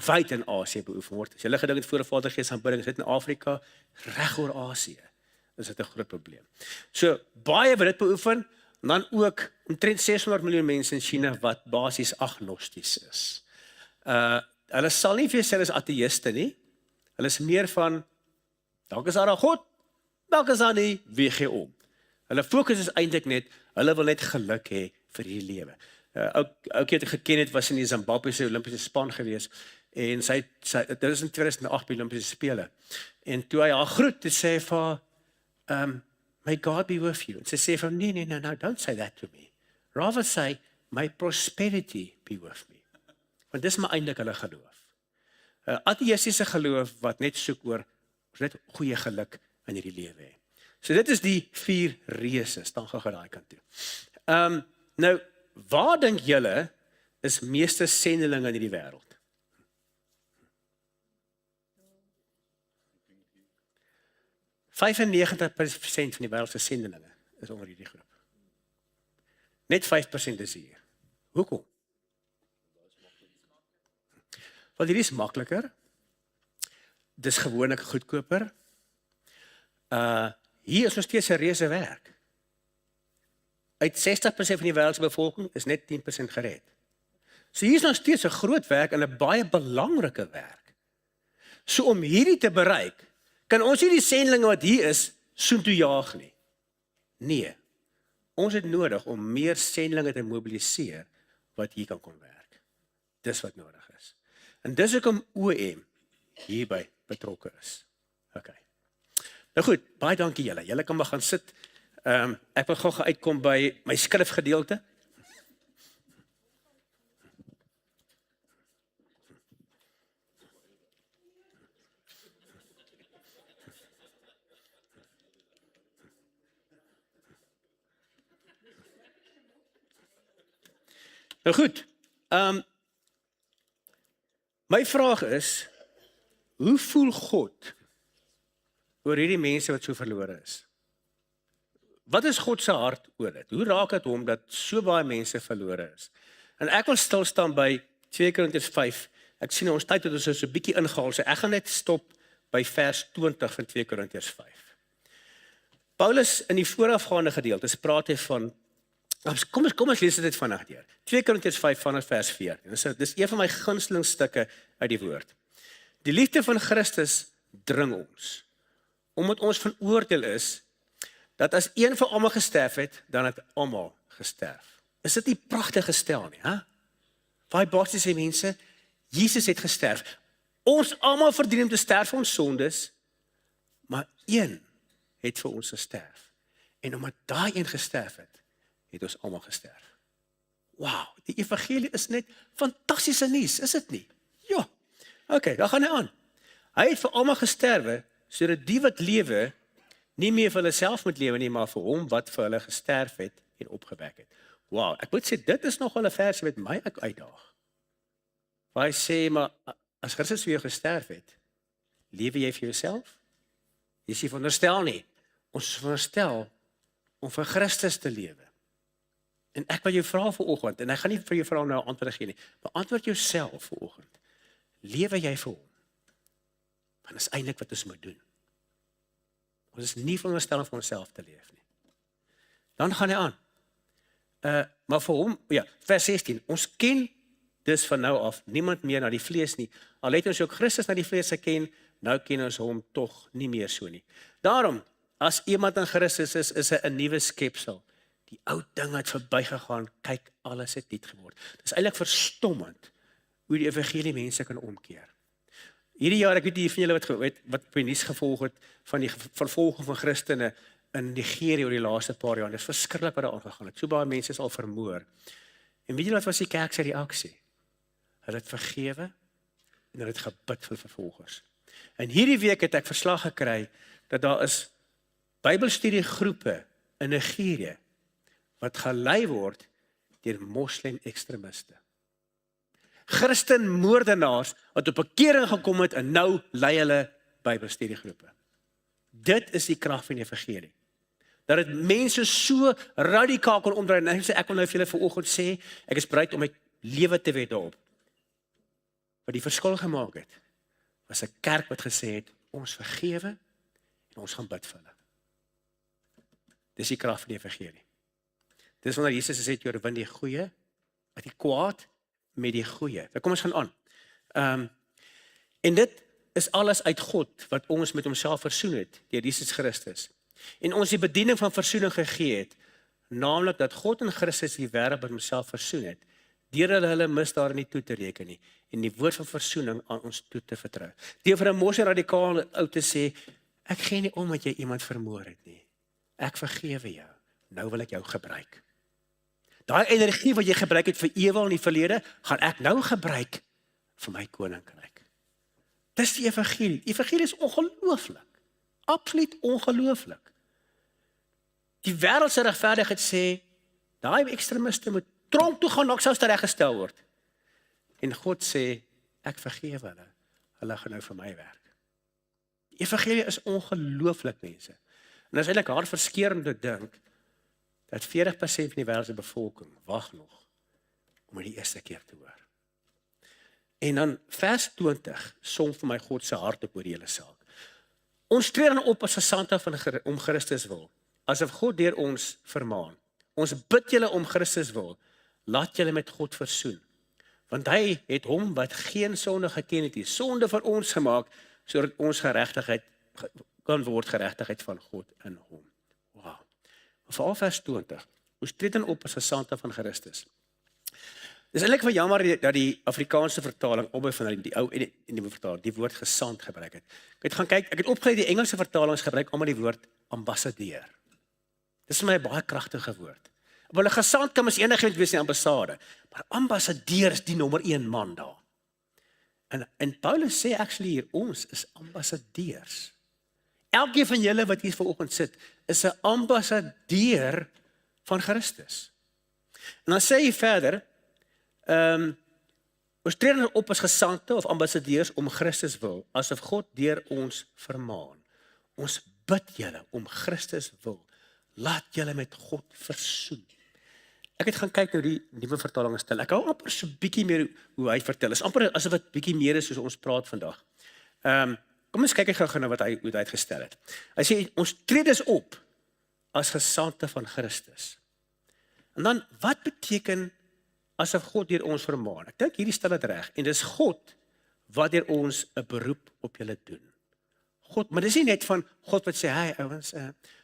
wyd in Asië beoefen word. As jy gedink het voorvadergees aanbidding is dit in Afrika, reg oor Asië. Is dit 'n groot probleem. So baie wat dit beoefen, en dan ook omtrent 600 miljoen mense in China wat basies agnosties is. Hulle sal nie vir jou sê hulle is ateïste nie. Hulle is meer van, dalk is daar 'n God, dalk is daar nie, wie gee om. Hulle fokus is eintlik net, hulle wil net geluk hê vir hierdie lewe. Oukie wat ek geken het, was in die Zimbabwe Olimpiese span gewees, en dit is in 2008 by Olimpiese spele. En toe hy haar groet, toe sê hy vir may God be with you. En sy sê van, nee, no, don't say that to me. Rather say, may prosperity be with me. Want dis maar eintlik hulle geloof. Ateïstiese geloof wat net soek oor net goeie geluk in hierdie lewe hê. So dit is die 4 reuses, dan gaan daai kant toe. Nou, waar dink julle is meeste sendelinge in hierdie wêreld? % 95% van die wêreld se sendelinge is onder hierdie groep. Net 5% is hier. Hoekom? Want hierdie is makliker. Dis gewoonlik goedkoper. Hier is nog steeds 'n reuse werk. Uit 60% van die wêreld se bevolking is net 10% gered. So hier is nog steeds 'n groot werk en 'n baie belangrike werk. So om hierdie te bereik, kan ons nie die sendelinge wat hier is, soontoe jaag nie. Nee, ons het nodig om meer sendelinge te mobiliseer wat hier kan kom werk. Dis wat nodig is. En dis hoekom OM hierby betrokke is. Okay. Nou goed, baie dankie julle. Julle kan maar gaan sit. Ek wil gou uitkom by my skrifgedeelte. Nou goed, my vraag is, hoe voel God oor hierdie mense wat so verlore is? Wat is God se hart oor dit? Hoe raak dit hom dat so baie mense verlore is? En ek wil stil staan by 2 Korintiërs 5. Ek sien ons tyd het ons so 'n bietjie ingehaal, so ek gaan net stop by vers 20 van 2 Korintiërs 5. Paulus in die voorafgaande gedeelte praat hy van, kom ons lees dit vanaand deur. 2 Korintiërs 5 vanaf vers 4. Dis een van my gunsteling stukke uit die woord. Die liefde van Christus dring ons, omdat ons van oordeel is, dat as een vir almal gesterf het, dan het almal gesterf. Is dit nie pragtig gestel nie, hè? Waar basies sê mense, Jesus het gesterf. Ons almal verdien om te sterf vir ons sondes, maar een het vir ons gesterf. En omdat daai een gesterf het ons almal gesterf. Wow, die evangelie is net fantastiese nuus, is dit nie? Ja. Okay, dan gaan hy aan. Hy het vir almal gesterwe, sodat die wat lewe, nie meer vir hulle self moet lewe nie, maar vir hom wat vir hulle gesterf het en opgewek het. Wow, ek moet sê, dit is nogal 'n versie wat my ek uitdaag. Waar hy sê, maar as Christus vir jou gesterf het, lewe jy vir jouself? Jy sê veronderstel nie. Ons is veronderstel om vir Christus te lewe. En ek wil jou vra vanoggend, en ek gaan nie vir jou vra nou 'n antwoord gee nie, maar antwoord jouself vanoggend. Lewe jy vir hom? Want dis eintlik wat ons moet doen. Ons is nie veronderstel om vir onsself te leef nie. Dan gaan hy aan. Maar vir hom, ja, vers 16, ons ken dus van nou af niemand meer na die vlees nie. Al het ons ook Christus na die vlees geken, nou ken ons hom tog nie meer so nie. Daarom, as iemand in Christus is hy 'n nuwe skepsel. Die ou ding het verbygegaan, kyk, alles het nuut geword. Dit is eintlik verstommend hoe die evangelie mense kan omkeer. Hierdie jaar, ek weet nie van julle wat op die nuus gevolg het van die vervolging van Christene in Nigeria oor die laaste paar jaar. Dit is verskriklik wat daar aangegaan het. So baie mense is al vermoor. En weet julle wat was die kerk se reaksie? Hulle het vergewe en hulle het gebid vir vervolgers. En hierdie week het ek verslag gekry dat daar is Bybelstudiegroepe in Nigeria wat gelei word deur moslim ekstremiste. Christenmoordenaars wat op bekering gekom het en nou lei hulle Bybelstudiegroepe. Dit is die krag van die evangelie. Dat dit mense so radikaal kan omdraai. En ek wil nou vir julle vanoggend sê, ek is bereid om my lewe te wed daarop. Wat die verskil gemaak het, was 'n kerk wat gesê het, ons vergewe en ons gaan bid vir hulle. Dis die krag van die evangelie. Dis wanneer Jesus gesê het, jy oorwin die goeie, met die kwaad, met die goeie. Dan kom ons gaan aan. En dit is alles uit God, wat ons met homself versoen het, deur Jesus Christus. En ons die bediening van versoening gegee het, naamlik dat God in Christus die wêreld met homself versoen het, deur hulle misdade nie toe te reken nie, en die woord van versoening aan ons toe te vertrou. Deur vir 'n moslim radikaal ou te sê, ek gee nie om dat jy iemand vermoor het nie. Ek vergewe jou. Nou wil ek jou gebruik. Daai energie wat jy gebruik het vir ewel in die verlede, gaan ek nou gebruik vir my koninkryk. Dis die evangelie. Die evangelie is ongelooflik. Absoluut ongelooflik. Die wêreld se regverdigheid sê, daai ekstremiste moet tronk toe gaan, nog selfs tereggestel word. En God sê, ek vergewe hulle. Hulle gaan nou vir my werk. Die evangelie is ongelooflik, mense. En dit is eintlik hartverskeurende te dink, dat 40% van die wêreld se bevolking wag nog om dit die eerste keer te hoor. En dan vers 20 som vir my God se hart op oor die hele saak. Ons tree dan op as gesande om Christus wil, asof God deur ons vermaan. Ons bid julle om Christus wil, laat julle met God versoen. Want hy het hom wat geen sonde geken het, die sonde van ons gemaak, sodat ons geregtigheid kan word, geregtigheid van God in hom. Wow. Veral vers 20. Ons tree dan op as gesande van Christus. Dis eintlik wel jammer dat die Afrikaanse vertaling albei van die ou en die nuwe vertaling die woord gesand gebruik het. Ek het gaan kyk, ek het opgelê die Engelse vertalings gebruik almal die woord ambassadeur. Dis vir my 'n baie kragtige woord. Want 'n gesant kan mos enigiemand wees in 'n ambassade, maar ambassadeur is die nommer 1 man daar. En Paulus sê actually hier, ons is ambassadeurs. Elkeen van julle wat hier vanoggend sit, is 'n ambassadeur van Christus. En dan sê hy verder, ons tree dan op as gesande of ambassadeurs om Christus wil, asof God deur ons vermaan. Ons bid julle om Christus wil, laat julle met God versoen. Ek het gaan kyk nou die nuwe vertaling stel. Ek hou amper so bietjie meer hoe hy vertel. Is amper asof dit bietjie meer is soos ons praat vandag. Kom ons kyk gou na wat hy het gestel het. Hy sê ons tree dus op as gesande van Christus. En dan wat beteken asof God deur ons vermaan? Ek dink hierdie stel dit reg. En dis God wat deur ons 'n beroep op julle doen. God, maar dis nie net van God wat sê, hey ouens,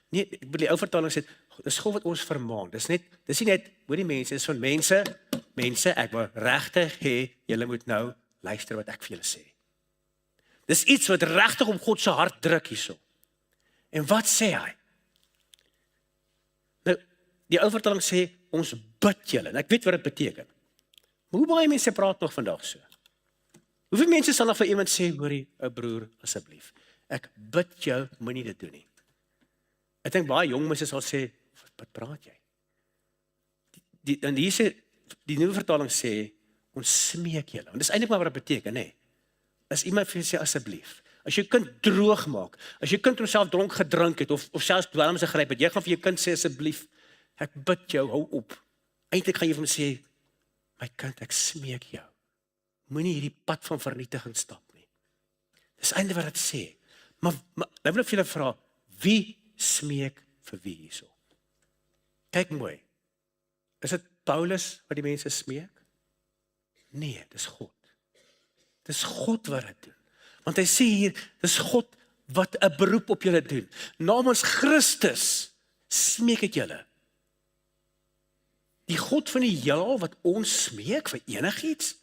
nee, ek bedoel die ou vertaling sê dis God wat ons vermaan. Dis nie net hoor die mense, dis van mense, ek wil regtig hê julle moet nou luister wat ek vir julle sê. Dis iets wat regtig om God se hart druk hierso. En wat sê hy? Die ou vertaling sê, ons bid julle. En ek weet wat dit beteken. Maar hoe baie mense praat nog vandag so? Hoeveel mense sal nog vir iemand sê, hoorie, 'n broer, asseblief, ek bid jou, moenie dit doen nie. Ek dink baie jong mense sal sê, wat praat jy? En hier sê, die nuwe vertaling sê, ons smeek julle. En dis eintlik maar wat dit beteken, hè. As iemand vir jou sê, asseblief, as jou kind droog maak, as jou kind homself dronk gedrink het, of selfs dwelms gegryp het, jy gaan vir jou kind sê, asseblief, ek bid jou, hou op. Eintlik gaan jy vir hom sê, my kind, ek smeek jou. Moenie hierdie pad van vernietiging stap nie. Dis eintlik wat dit sê. Maar nou wil ek vir julle vra, wie smeek vir wie hierso? Kyk mooi. Is dit Paulus wat die mense smeek? Nee, dis God. Dis God wat dit doen. Want hy sê hier, dis God wat 'n beroep op julle doen. Namens Christus smeek ek julle. Die God van die heelal wat ons smeek vir enigiets?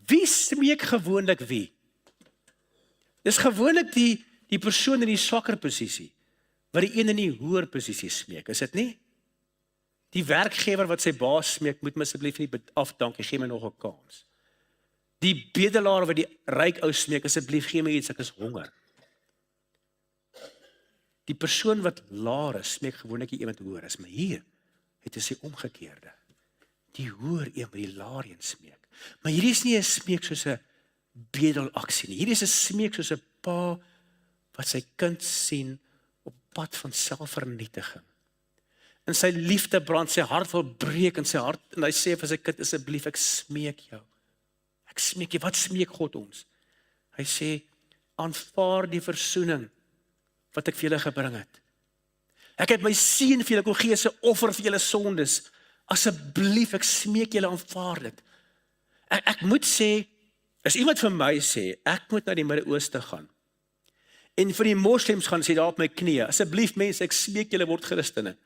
Wie smeek gewoonlik wie? Dis gewoonlik die persoon in die swakker posisie, wat die een in die hoër posisie smeek, is dit nie? Die werkgewer wat sy baas smeek, moet my asseblief nie afdank, gee my nog 'n kans. Die bedelaar wat die ryk ou smeek, asseblief gee my iets, ek is honger. Die persoon wat laer is, smeek gewoonlik die iemand hoër is, maar hier het is die omgekeerde. Die hoër een by die laer een smeek. Maar hierdie is nie 'n smeek soos 'n bedelaksie nie. Hierdie is 'n smeek soos 'n pa wat sy kind sien op pad van selfvernietiging. En sy liefde brand, sy hart wil breek in sy hart, en hy sê vir sy kind, asseblief, ek smeek jou. Ek smeek jou, wat smeek God ons? Hy sê, aanvaar die versoening wat ek vir julle gebring het. Ek het my seun vir julle kom gee as 'n offer vir julle sondes. Asseblief, ek smeek julle, aanvaar dit. Ek moet sê, as iemand vir my sê, ek moet na die Midde-Ooste gaan, en vir die moslems gaan sê daar op my knieë, asseblief mense, ek smeek julle word Christene.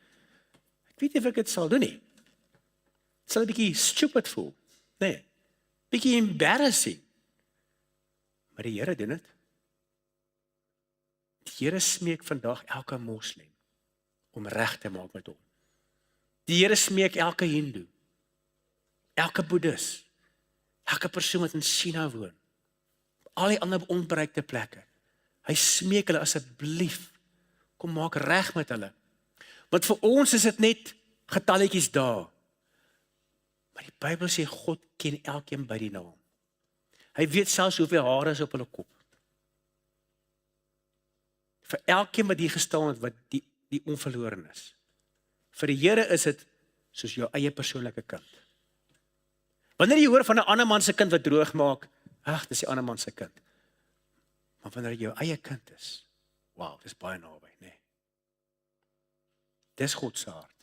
Ek weet nie of ek dit sal doen nie. Het sal 'n bietjie stupid voel. Nee, bietjie embarrassing. Maar die Here doen dit. Die Here smeek vandag elke moslem om reg te maak met hom. Die Here smeek elke hindoe, elke boeddhis, elke persoon wat in China woon, al die ander onbereikte plekke. Hy smeek hulle asseblief, kom maak reg met hulle. Want vir ons is dit net getalletjies daar. Maar die Bybel sê God ken elkeen by die naam. Hy weet selfs hoeveel hare is op hulle kop. Vir elkeen wat hier gestaan het, wat die onverloren is. Vir die Here is dit soos jou eie persoonlike kind. Wanneer jy hoor van 'n ander man se kind wat droog maak, ag, dis die ander man se kind. Maar wanneer dit jou eie kind is, wow, dis baie naby, nee. Dis God se hart.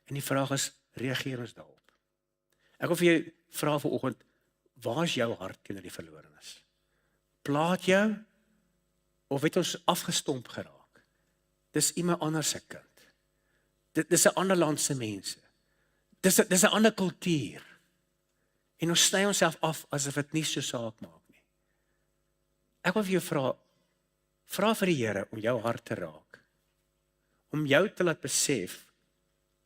En die vraag is, reageer ons daarop? Ek wil vir jou vra vanoggend, waar is jou hart teenoor die verlorenes? Plaat jou, of het ons afgestomp geraak? Dis iemand anders se kind. Dis 'n ander land se mense. Dis 'n ander kultuur. En ons sny onsself af asof dit nie so saak maak nie. Ek wil vir jou vra vir die Here om jou hart te raak. Om jou te laat besef,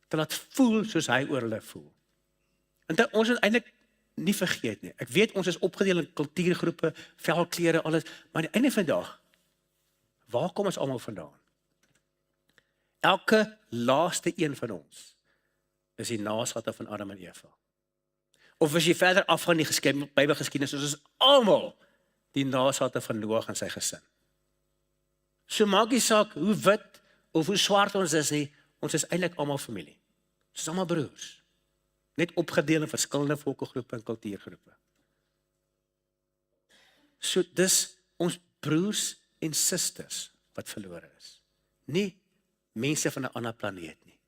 te laat voel soos hy oor hulle voel. En dat ons het eintlik nie vergeet nie. Ek weet ons is opgedeel in kultuurgroepe, velklere, alles, maar aan die einde van die dag, waar kom ons almal vandaan? Elke laaste een van ons is die nageslagte van Adam en Eva. Of as jy verder afgaan in die Bybelgeskiedenis, ons is almal die nageslagte van Noag en sy gesin. So maak nie saak hoe wit of hoe swart ons is nie, ons is eintlik almal familie. Ons is almal broers. Net opgedeel in verskillende volkegroepe en kultuurgroepe. So dis ons broers en susters wat verlore is. Nie mense van 'n ander planeet nie.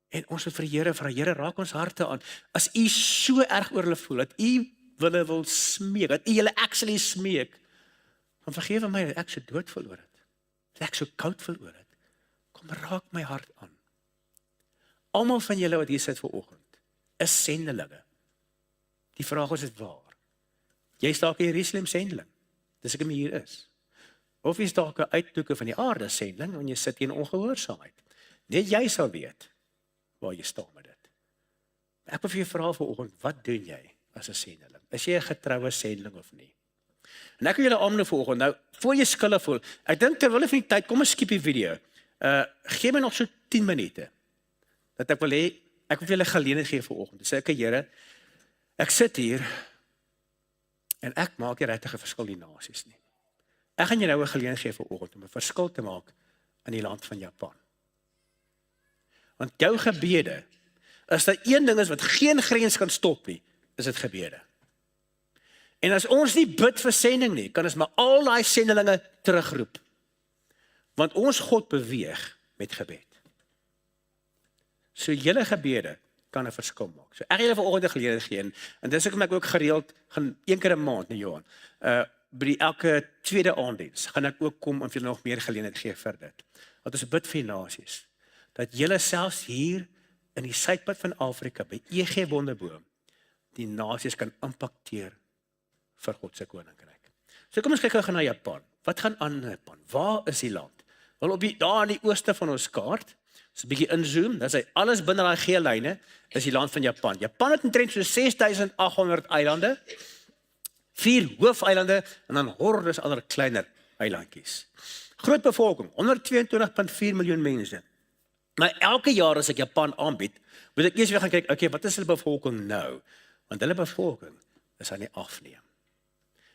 En ons moet vir die Here vra, Here, raak ons harte aan. As U so erg oor hulle voel, dat U hulle wil smeek, dat U hulle actually smeek, dan vergewe my dat ek so dood verloor het. Dat ek so koud verloor het. Kom raak my hart aan. Almal van julle wat hier sit vanoggend, is sendelinge. Die vraag is dit waar? Jy is dalk 'n Jerusalem sendeling. Dis ek hier is. Of jy is dalk 'n uittoeke van die aarde sendeling, en jy sit hier in ongehoorsaamheid. Net jy sal weet waar jy staan met dit. Ek wil vir jou vra vanoggend, wat doen jy as 'n sendeling? Is jy 'n getroue sendeling of nie? En ek wil julle aanmoedig vanoggend, nou, voor jy skuldig voel, ek dink terwyl van die tyd, kom ons skiep die video. Gee my nog so 10 minute, dat ek wil vir julle geleentheid gee vanoggend. Sê ek, Here, ek sit hier, en ek maak nie regtig 'n verskil in die nasies nie. Ek gaan jou nou 'n geleentheid gee vanoggend om 'n verskil te maak in die land van Japan. Want jou gebede, as daar een ding is wat geen grens kan stop nie, is dit gebede. En as ons nie bid vir sending nie, kan ons maar al daai sendelinge terugroep. Want ons God beweeg met gebed. So julle gebede kan 'n verskil maak. So ek het julle vanoggend 'n geleentheid gegee, en dis hoekom ek ook gereeld gaan een keer 'n maand, nee Johan, by die elke tweede aanddiens gaan ek ook kom en vir julle nog meer geleentheid gee vir dit. Want ons bid vir die nasies, dat julle selfs hier in die suidpunt van Afrika by EG Wonderboom die nasies kan impakteer vir God se koninkryk. So kom ons kyk gou na Japan. Wat gaan aan in Japan? Waar is die land? Wel daar in die ooste van ons kaart, so 'n bietjie inzoom, dan is alles binne daai geel lyne, is die land van Japan. Japan het omtrent so 6800 eilande, 4 hoofeilande en dan hordes ander kleiner eilandjies. Groot bevolking, 122.4 miljoen mense. Maar elke jaar as ek Japan aanbied, moet ek eers weer gaan kyk, okay, wat is hulle bevolking nou? Want hulle bevolking is aan die afneem.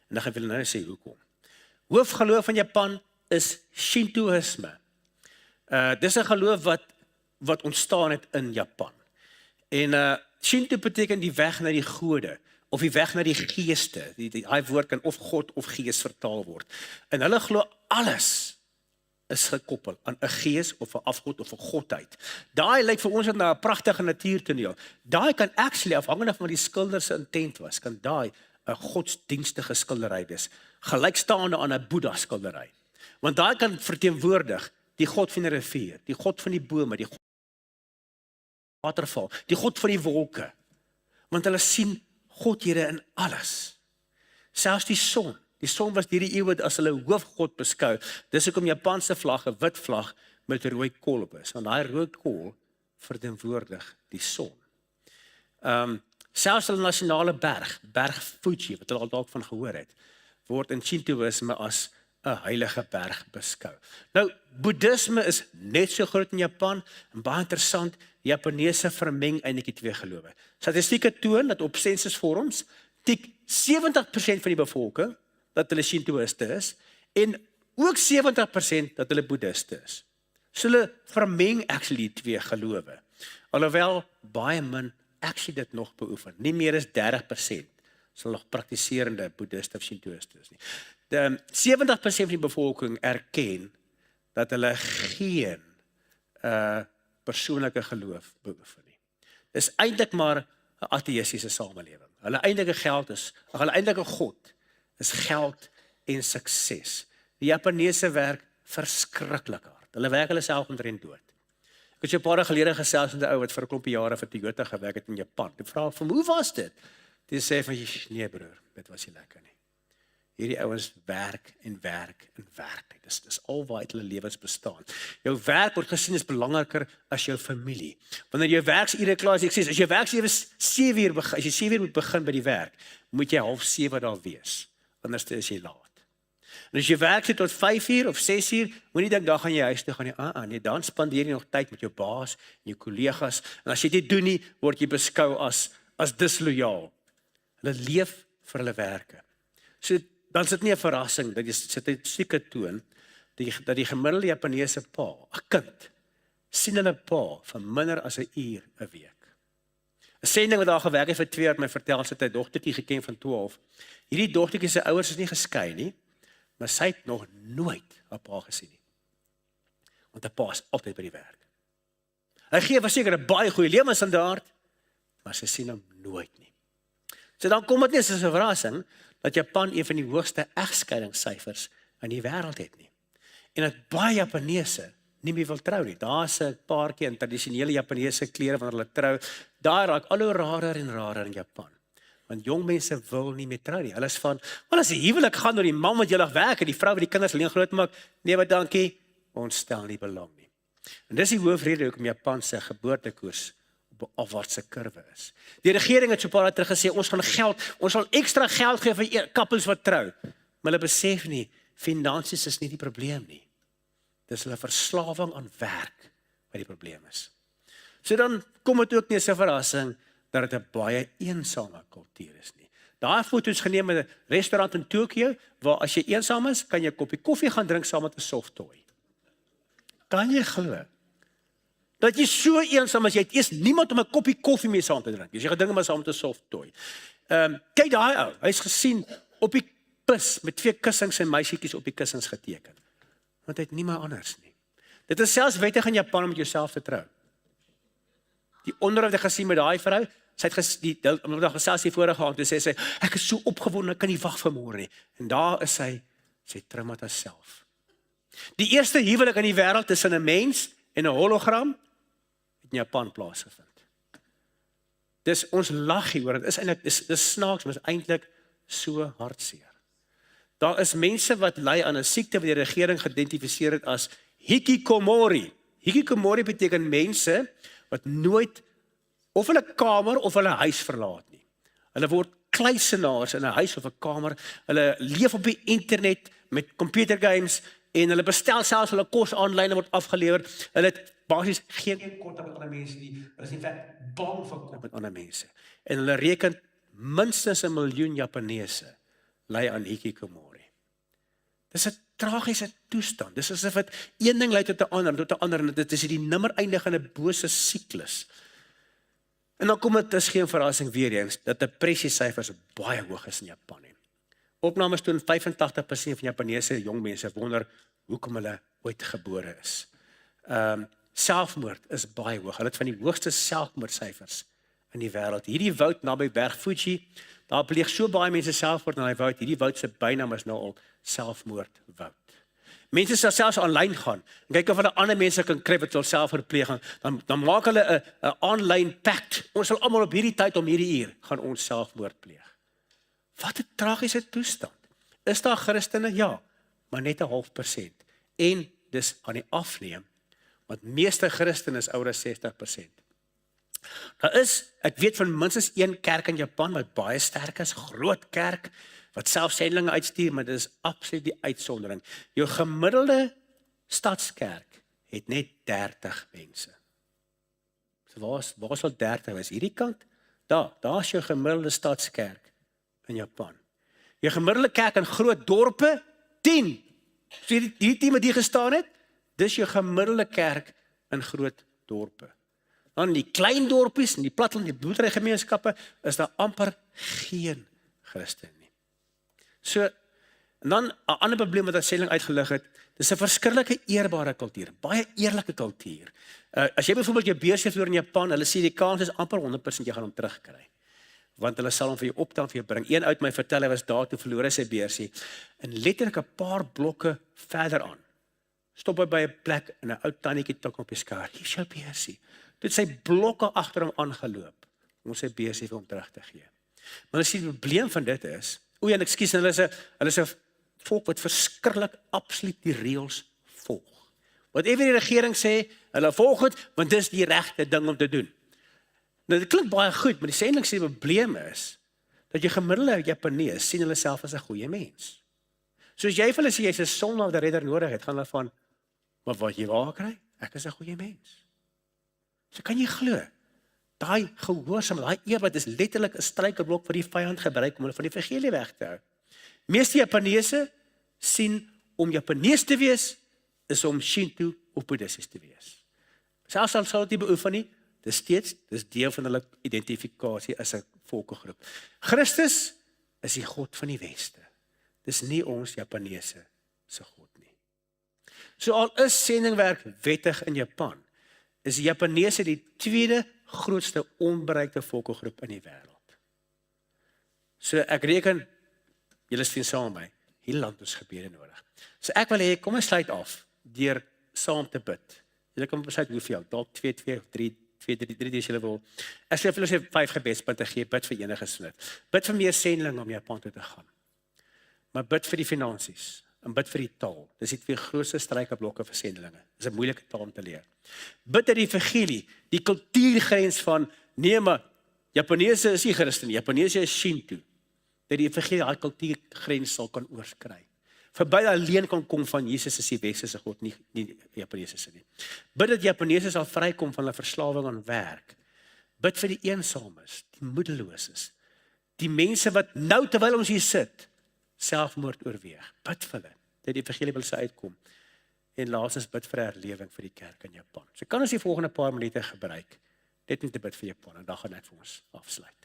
En dan gaan ek wil nou sê hoekom. Hoofgeloof van Japan is Shintoïsme. Dis 'n geloof wat ontstaan het in Japan. En Shinto beteken die weg na die gode, of die weg na die geeste. Daai woord kan of God of gees vertaal word. En hulle glo alles is gekoppel aan 'n gees of 'n afgod of 'n godheid. Daai lyk vir ons na 'n pragtige natuurtoneel. Daai kan actually, afhangende van wat die skilder se intent was, kan daai 'n godsdienstige skildery wees, gelykstaande aan 'n Boeddha skildery. Want daai kan verteenwoordig die God van die rivier, die God van die bome, die God van die waterval, die God van die wolke. Want hulle sien godhede in alles. Selfs die son. Die son was hierdie eeue as hulle hoofgod beskou. Dis hoekom Japanse vlag 'n wit vlag met 'n rooi kol op is. Want daai rooi kol verteenwoordig die son. Selfs hulle nasionale berg Fuji, wat hulle al dalk van gehoor het, word in Shintoïsme as 'n heilige berg beskou. Nou, Boeddhisme is net so groot in Japan, en baie interessant, die Japaneese vermeng eintlik die twee gelowe. Statistieke toon dat op sensusvorms tik 70% van die bevolking dat hulle Shintoïste is, en ook 70% dat hulle Boeddhiste is. So hulle vermeng actually die twee gelowe. Alhoewel baie min actually dit nog beoefen. Nie meer as 30% sal nog praktiserende Boeddhiste of Shintoïste is nie. 70% van die bevolking erken dat hulle geen persoonlike geloof beoefen nie. Dis eintlik maar 'n ateïstiese samelewing. Hulle eintlike God is geld en sukses. Die Japaneese werk verskriklik hard. Hulle werk hulle self omtrent dood. Ek het so 'n paar jaar gelede gesels met 'n ou wat vir 'n klompie jare vir Toyota gewerk het in Japan. Ek vra hom, hoe was dit? Hy sê van, nee broer, dit was nie lekker nie. Hierdie ouens werk en werk en werk. Dis alwaar hulle lewens bestaan. Jou werk word gesien as belangriker as jou familie. Wanneer jou werksure klaar is, ek sê, as jou werksure 7 uur begin, as jy 7 uur moet begin by die werk, moet jy 6:30 daar wees. Anders is jy laat. En as jy werk tot 5 uur of 6 uur, moenie dink dan gaan jy huis toe gaan nie. Nee, dan spandeer jy nog tyd met jou baas en jou kollegas. En as jy dit doen nie, word jy beskou as dislojaal. Hulle leef vir hulle werke. So dan is dit nie 'n verrassing dat jy statistieke toon dat die gemiddelde Japaneese pa, 'n kind, sien hulle pa vir minder as 'n uur 'n week. 'n Sending wat daar gewerk het vir 2 jaar, my vertel, sy het 'n dogtertjie geken van 12. Hierdie dogtertjie se ouers is nie geskei nie, maar sy het nog nooit haar pa gesien nie. Want haar pa is altyd by die werk. Hy gee verseker 'n baie goeie lewensstandaard, maar sy sien hom nooit nie. So dan kom dit nie as 'n verrassing dat Japan een van die hoogste egskeidingssyfers in die wêreld het nie. En dat baie Japaneese nie meer wil trou nie. Daar's 'n paartjie in tradisionele Japaneese klere wanneer hulle trou. Daar raak al hoe rarer en rarer in Japan. Want jong mense wil nie meer trou nie. Hulle is van, wel as 'n huwelik gaan oor die man wat julle werk en die vrou wat die kinders alleen grootmaak, nee wat dankie, ons stel nie belang nie. En dis die hoofrede hoekom Japan se geboortekoers op 'n afwaartse kurwe is. Die regering het so 'n paar jaar terug gesê ons sal ekstra geld gee vir couples wat trou. Maar hulle besef nie, finansies is nie die probleem nie. Dis hulle verslawing aan werk wat die probleem is. So dan kom dit ook nie as 'n verrassing dat dit 'n baie eensame kultuur is nie. Daai foto's geneem in 'n restaurant in Tokio, waar as jy eensaam is, kan jy 'n koppie koffie gaan drink saam met 'n soft toy. Kan jy glo? Dat jy so eensaam is, jy het eers niemand om 'n koppie koffie mee saam te drink. Jy gaan dinge maar saam met 'n soft toy. Kyk daai ou, hy's gesien op die pis met 2 kussings en meisietjies op die kussings geteken. Want hy het niemand anders nie. Dit is selfs wettig in Japan om met jouself te trou. Die onderhoud het gesien met daai vrou, sy het die dag gesels hier vorige aand, toe sê sy, ek is so opgewonde, ek kan nie wag vir môre nie. En daar is sy trou met haarself. Die eerste huwelik in die wêreld tussen 'n mens en 'n hologram het in Japan plaasgevind. Dis ons lag hier oor, dit is eintlik dis snaaks, maar is eintlik so hartseer. Daar is mense wat ly aan 'n siekte wat die regering geïdentifiseer het as hikikomori. Hikikomori beteken mense wat nooit of hulle kamer of hulle huis verlaat nie. Hulle word kluisenaars in 'n huis of 'n kamer. Hulle leef op die internet met computergames en hulle bestel selfs hulle kos aanlyn en word afgelewer. Hulle het basies geen kontak met ander mense nie. Hulle is in feite bang vir kontak met ander mense. En hulle reken minstens 1 miljoen Japaneese ly aan hikikomori. Dis 'n tragiese toestand. Dis asof dit een ding lei tot 'n ander en dit is die nimmer eindigende bose siklus. En dan kom dit is geen verrassing weer eens dat depressiesyfers baie hoog is in Japan. Opnames toon 85% van Japaneese jong mense wonder hoekom hulle ooit gebore is. Selfmoord is baie hoog. Hulle het van die hoogste selfmoordsyfers in die wêreld. Hierdie woud naby Berg Fuji, daar pleeg so baie mense selfmoord in daai woud. Hierdie woud se bynaam is nou al selfmoordwoud. Mense sal selfs aanlyn gaan en kyk of hulle ander mense kan kry wat selfmoord pleeg. Dan maak hulle 'n aanlyn pact. Ons sal almal op hierdie tyd om hierdie uur gaan ons selfmoord pleeg. Wat 'n tragiese toestand. Is daar Christene? Ja, maar net 0,5%. En dis aan die afneem, want meeste Christene is ouer as 60%. Daar is, ek weet van minstens een kerk in Japan wat baie sterk is, groot kerk, wat self sendlinge uitstuur, maar dit is absoluut die uitsondering. Jou gemiddelde stadskerk het net 30 mense. So waar sal 30 wees? Hierdie kant? Daar is jou gemiddelde stadskerk in Japan. Jou gemiddelde kerk in groot dorpe, 10. So die 10 wat hier gestaan het, dis jou gemiddelde kerk in groot dorpe. Dan die klein dorpies, en die platteland, die boerderygemeenskappe, is daar amper geen Christen nie. So, en dan 'n ander probleem wat Selling uitgelig het, dis 'n verskriklike eerbare kultuur, baie eerlike kultuur. As jy byvoorbeeld jou beurs verloor in Japan, hulle sê die kans is amper 100% jy gaan hom terugkry. Want hulle sal hom vir jou optel vir jou bring. Een uit my vertel, hy was daar toe verloor hy sy beursie, en letterlik 'n paar blokke verder aan, stop hy by 'n plek en 'n ou tannetjie tik op die skaar. Hier is jou beursie. Dit sy blokke agter hom aangeloop om sy beursie vir hom terug te gee. Maar as die probleem van dit is, en ekskuus, hulle is 'n volk wat verskriklik absoluut die reëls volg. Whatever die regering sê, hulle volg dit, want dis die regte ding om te doen. Nou dit klink baie goed, maar die sending sê die probleem is dat jy gemiddelde Japanees sien hulle self as 'n goeie mens. So as jy vir hulle sê jy's 'n son of the redder nodig het, gaan hulle van, maar wat jy waar kry, ek is 'n goeie mens. So kan jy glo, daai gehoorsaam, daai eerbied is letterlik 'n struikelblok wat die vyand gebruik om hulle van die evangelie weg te hou. Meeste Japaneese sien om Japanees te wees, is om Shinto of Boeddhisties te wees. Selfs al sal dit nie beoefen nie, dis deel van hulle identifikasie as 'n volkegroep. Christus is die God van die Weste. Dis nie ons Japaneese se God nie. So al is sendingwerk wettig in Japan, is die Japaneese die tweede grootste onbereikte volkegroep in die wêreld. So ek reken, julle sien saam met my, hier land ons gebede nodig. So ek wil hê, kom ons sluit af, deur saam te bid. Julle kan besluit hoeveel, dalk 2, 3 as julle wil. Ek sê vir julle 5 gebedspunte gee, bid vir enige snit. Bid vir meer sending om Japan toe te gaan. Maar bid vir die finansies. en bid vir die taal. Dis die twee grootste struikelblokke vir sendelinge. Dis 'n moeilike taal om te leer. Bid dat die evangelie, die kultuurgrens van nee maar Japaneese is nie Christen nie, Japaneese is Shinto. Dat die evangelie daai kultuurgrens sal kan oorskry. Verby alleen kan kom van Jesus is die westerse God, nie Japaneese nie. Bid dat Japaneese sal vrykom van hulle verslawing aan werk. Bid vir die eensaames, die moedeloses, die mense wat nou terwyl ons hier sit, selfmoord oorweeg. Bid vir hulle, dat die evangelie wil sy uitkom. En laastens bid vir herlewing vir die kerk in Japan. So kan ons die volgende paar minute gebruik, net om te bid vir Japan, en dan gaan ek vir ons afsluit.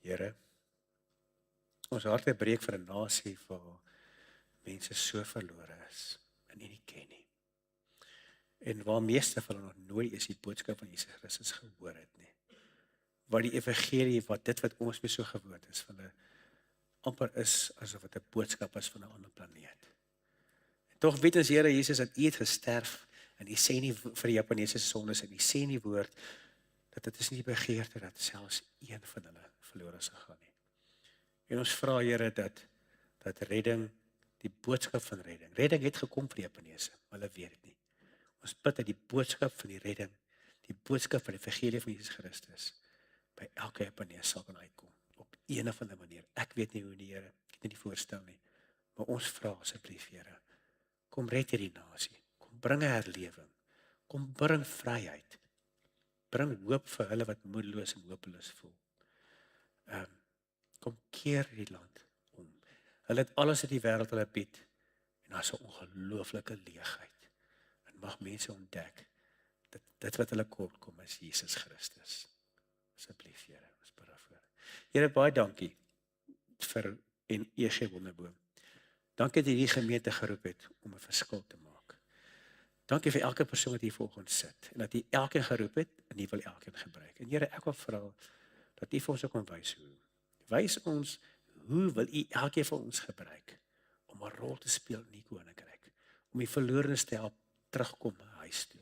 Here, ons harte breek vir 'n nasie waar mense so verlore is en nie ken nie. En waar meeste van hulle nog nooit eens die boodskap van Jesus Christus gehoor het nie. Waar die evangelie, wat dit wat ons mee so gewoond is, van 'n amper is asof dit 'n boodskap is van 'n ander planeet. En tog weet ons Here Jesus dat U het gesterf en U sê nie vir die Japaneese sondes en U sê nie woord dat dit is nie die begeerte dat selfs een van hulle verlore sal gaan nie. En ons vra Here dat redding, die boodskap van redding het gekom vir die Japaneese, maar hulle weet dit nie. Ons bid dat die boodskap van die redding, die boodskap van die evangelie van Jesus Christus by elke Japanees sal kan uitkom op een of ander manier. Ek weet nie hoe die Here, ek kan dit nie voorstel nie, maar ons vra asseblief Here, kom red hierdie nasie, kom bring 'n herlewing, kom bring vryheid, bring hoop vir hulle wat moedeloos en hopeloos voel. Kom keer die land om. Hulle het alles uit die wêreld hulle bied en daar's 'n ongelooflike leegheid. En mag mense ontdek dat dit wat hulle kort kom is Jesus Christus. Asseblief Here, ons bid daarvoor. Here, baie dankie vir en EG Wonderboom. Dankie dat jy die gemeente geroep het om 'n verskil te maak. Dankie vir elke persoon wat hier voor ons sit en dat jy elkeen geroep het en jy wil elkeen gebruik. En Here, ek wil vra dat jy vir ons ook kan wys hoe. Wys ons hoe wil u elkeen van ons gebruik om 'n rol te speel in die koninkryk, om die verlorenes te help terugkom huis toe.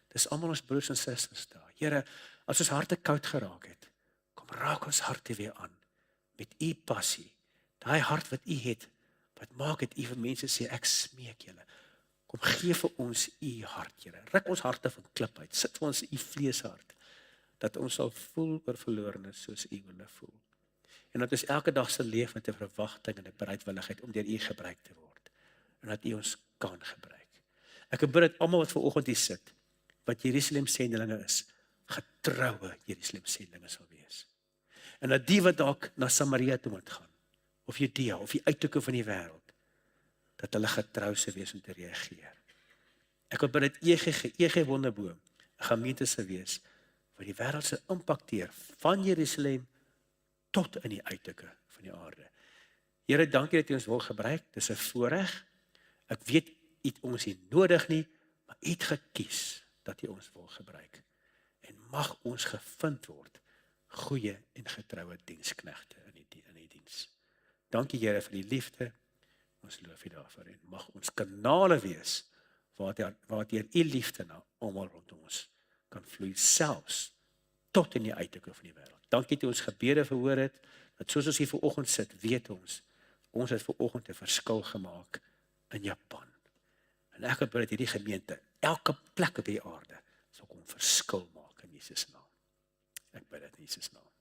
Dis almal ons broers en susters daar. Here, as ons harte koud geraak het, kom raak ons harte weer aan met u passie. Daai hart wat u het, wat maak dit u vir mense sê ek smeek julle. Kom gee vir ons u hart, Here. Ruk ons harte van klip uit. Sit vir ons u vleeshart dat ons sal voel oor verlorenes soos u wil voel. En dat ons elke dag sal leef met 'n verwagting en 'n bereidwilligheid om deur u gebruik te word. En dat u ons kan gebruik. Ek bid dat almal wat vanoggend hier sit, wat Jerusalem sendelinge is, getroue Jerusalem sendelinge sal wees. En dat die wat dalk na Samaria toe moet gaan, of Judea, of die uithoeke van die wêreld, dat hulle getrou sal wees om te reageer. Ek wil bid dat EG Wonderboom 'n gemeente sal wees wat die wêreld se impakteer van Jerusalem tot in die uithoeke van die aarde. Here, dankie dat U ons wil gebruik. Dis 'n voorreg. Ek weet U het ons nie nodig nie, maar U het gekies dat U ons wil gebruik. En mag ons gevind word goeie en getroue diensknegte in die diens. Dankie Here vir die liefde. Ons loof U daarvoor en mag ons kanale wees waardeur U liefde na almal rondom ons kan vloei, selfs tot in die uithoeke van die wêreld. Dankie dat ons gebede verhoor het, dat soos ons hier vanoggend sit, weet ons het vanoggend 'n verskil gemaak in Japan. En ek bid dat hierdie gemeente, elke plek op die aarde, sal kom verskil maak in Jesus naam. Ek bid dit in Jesus naam.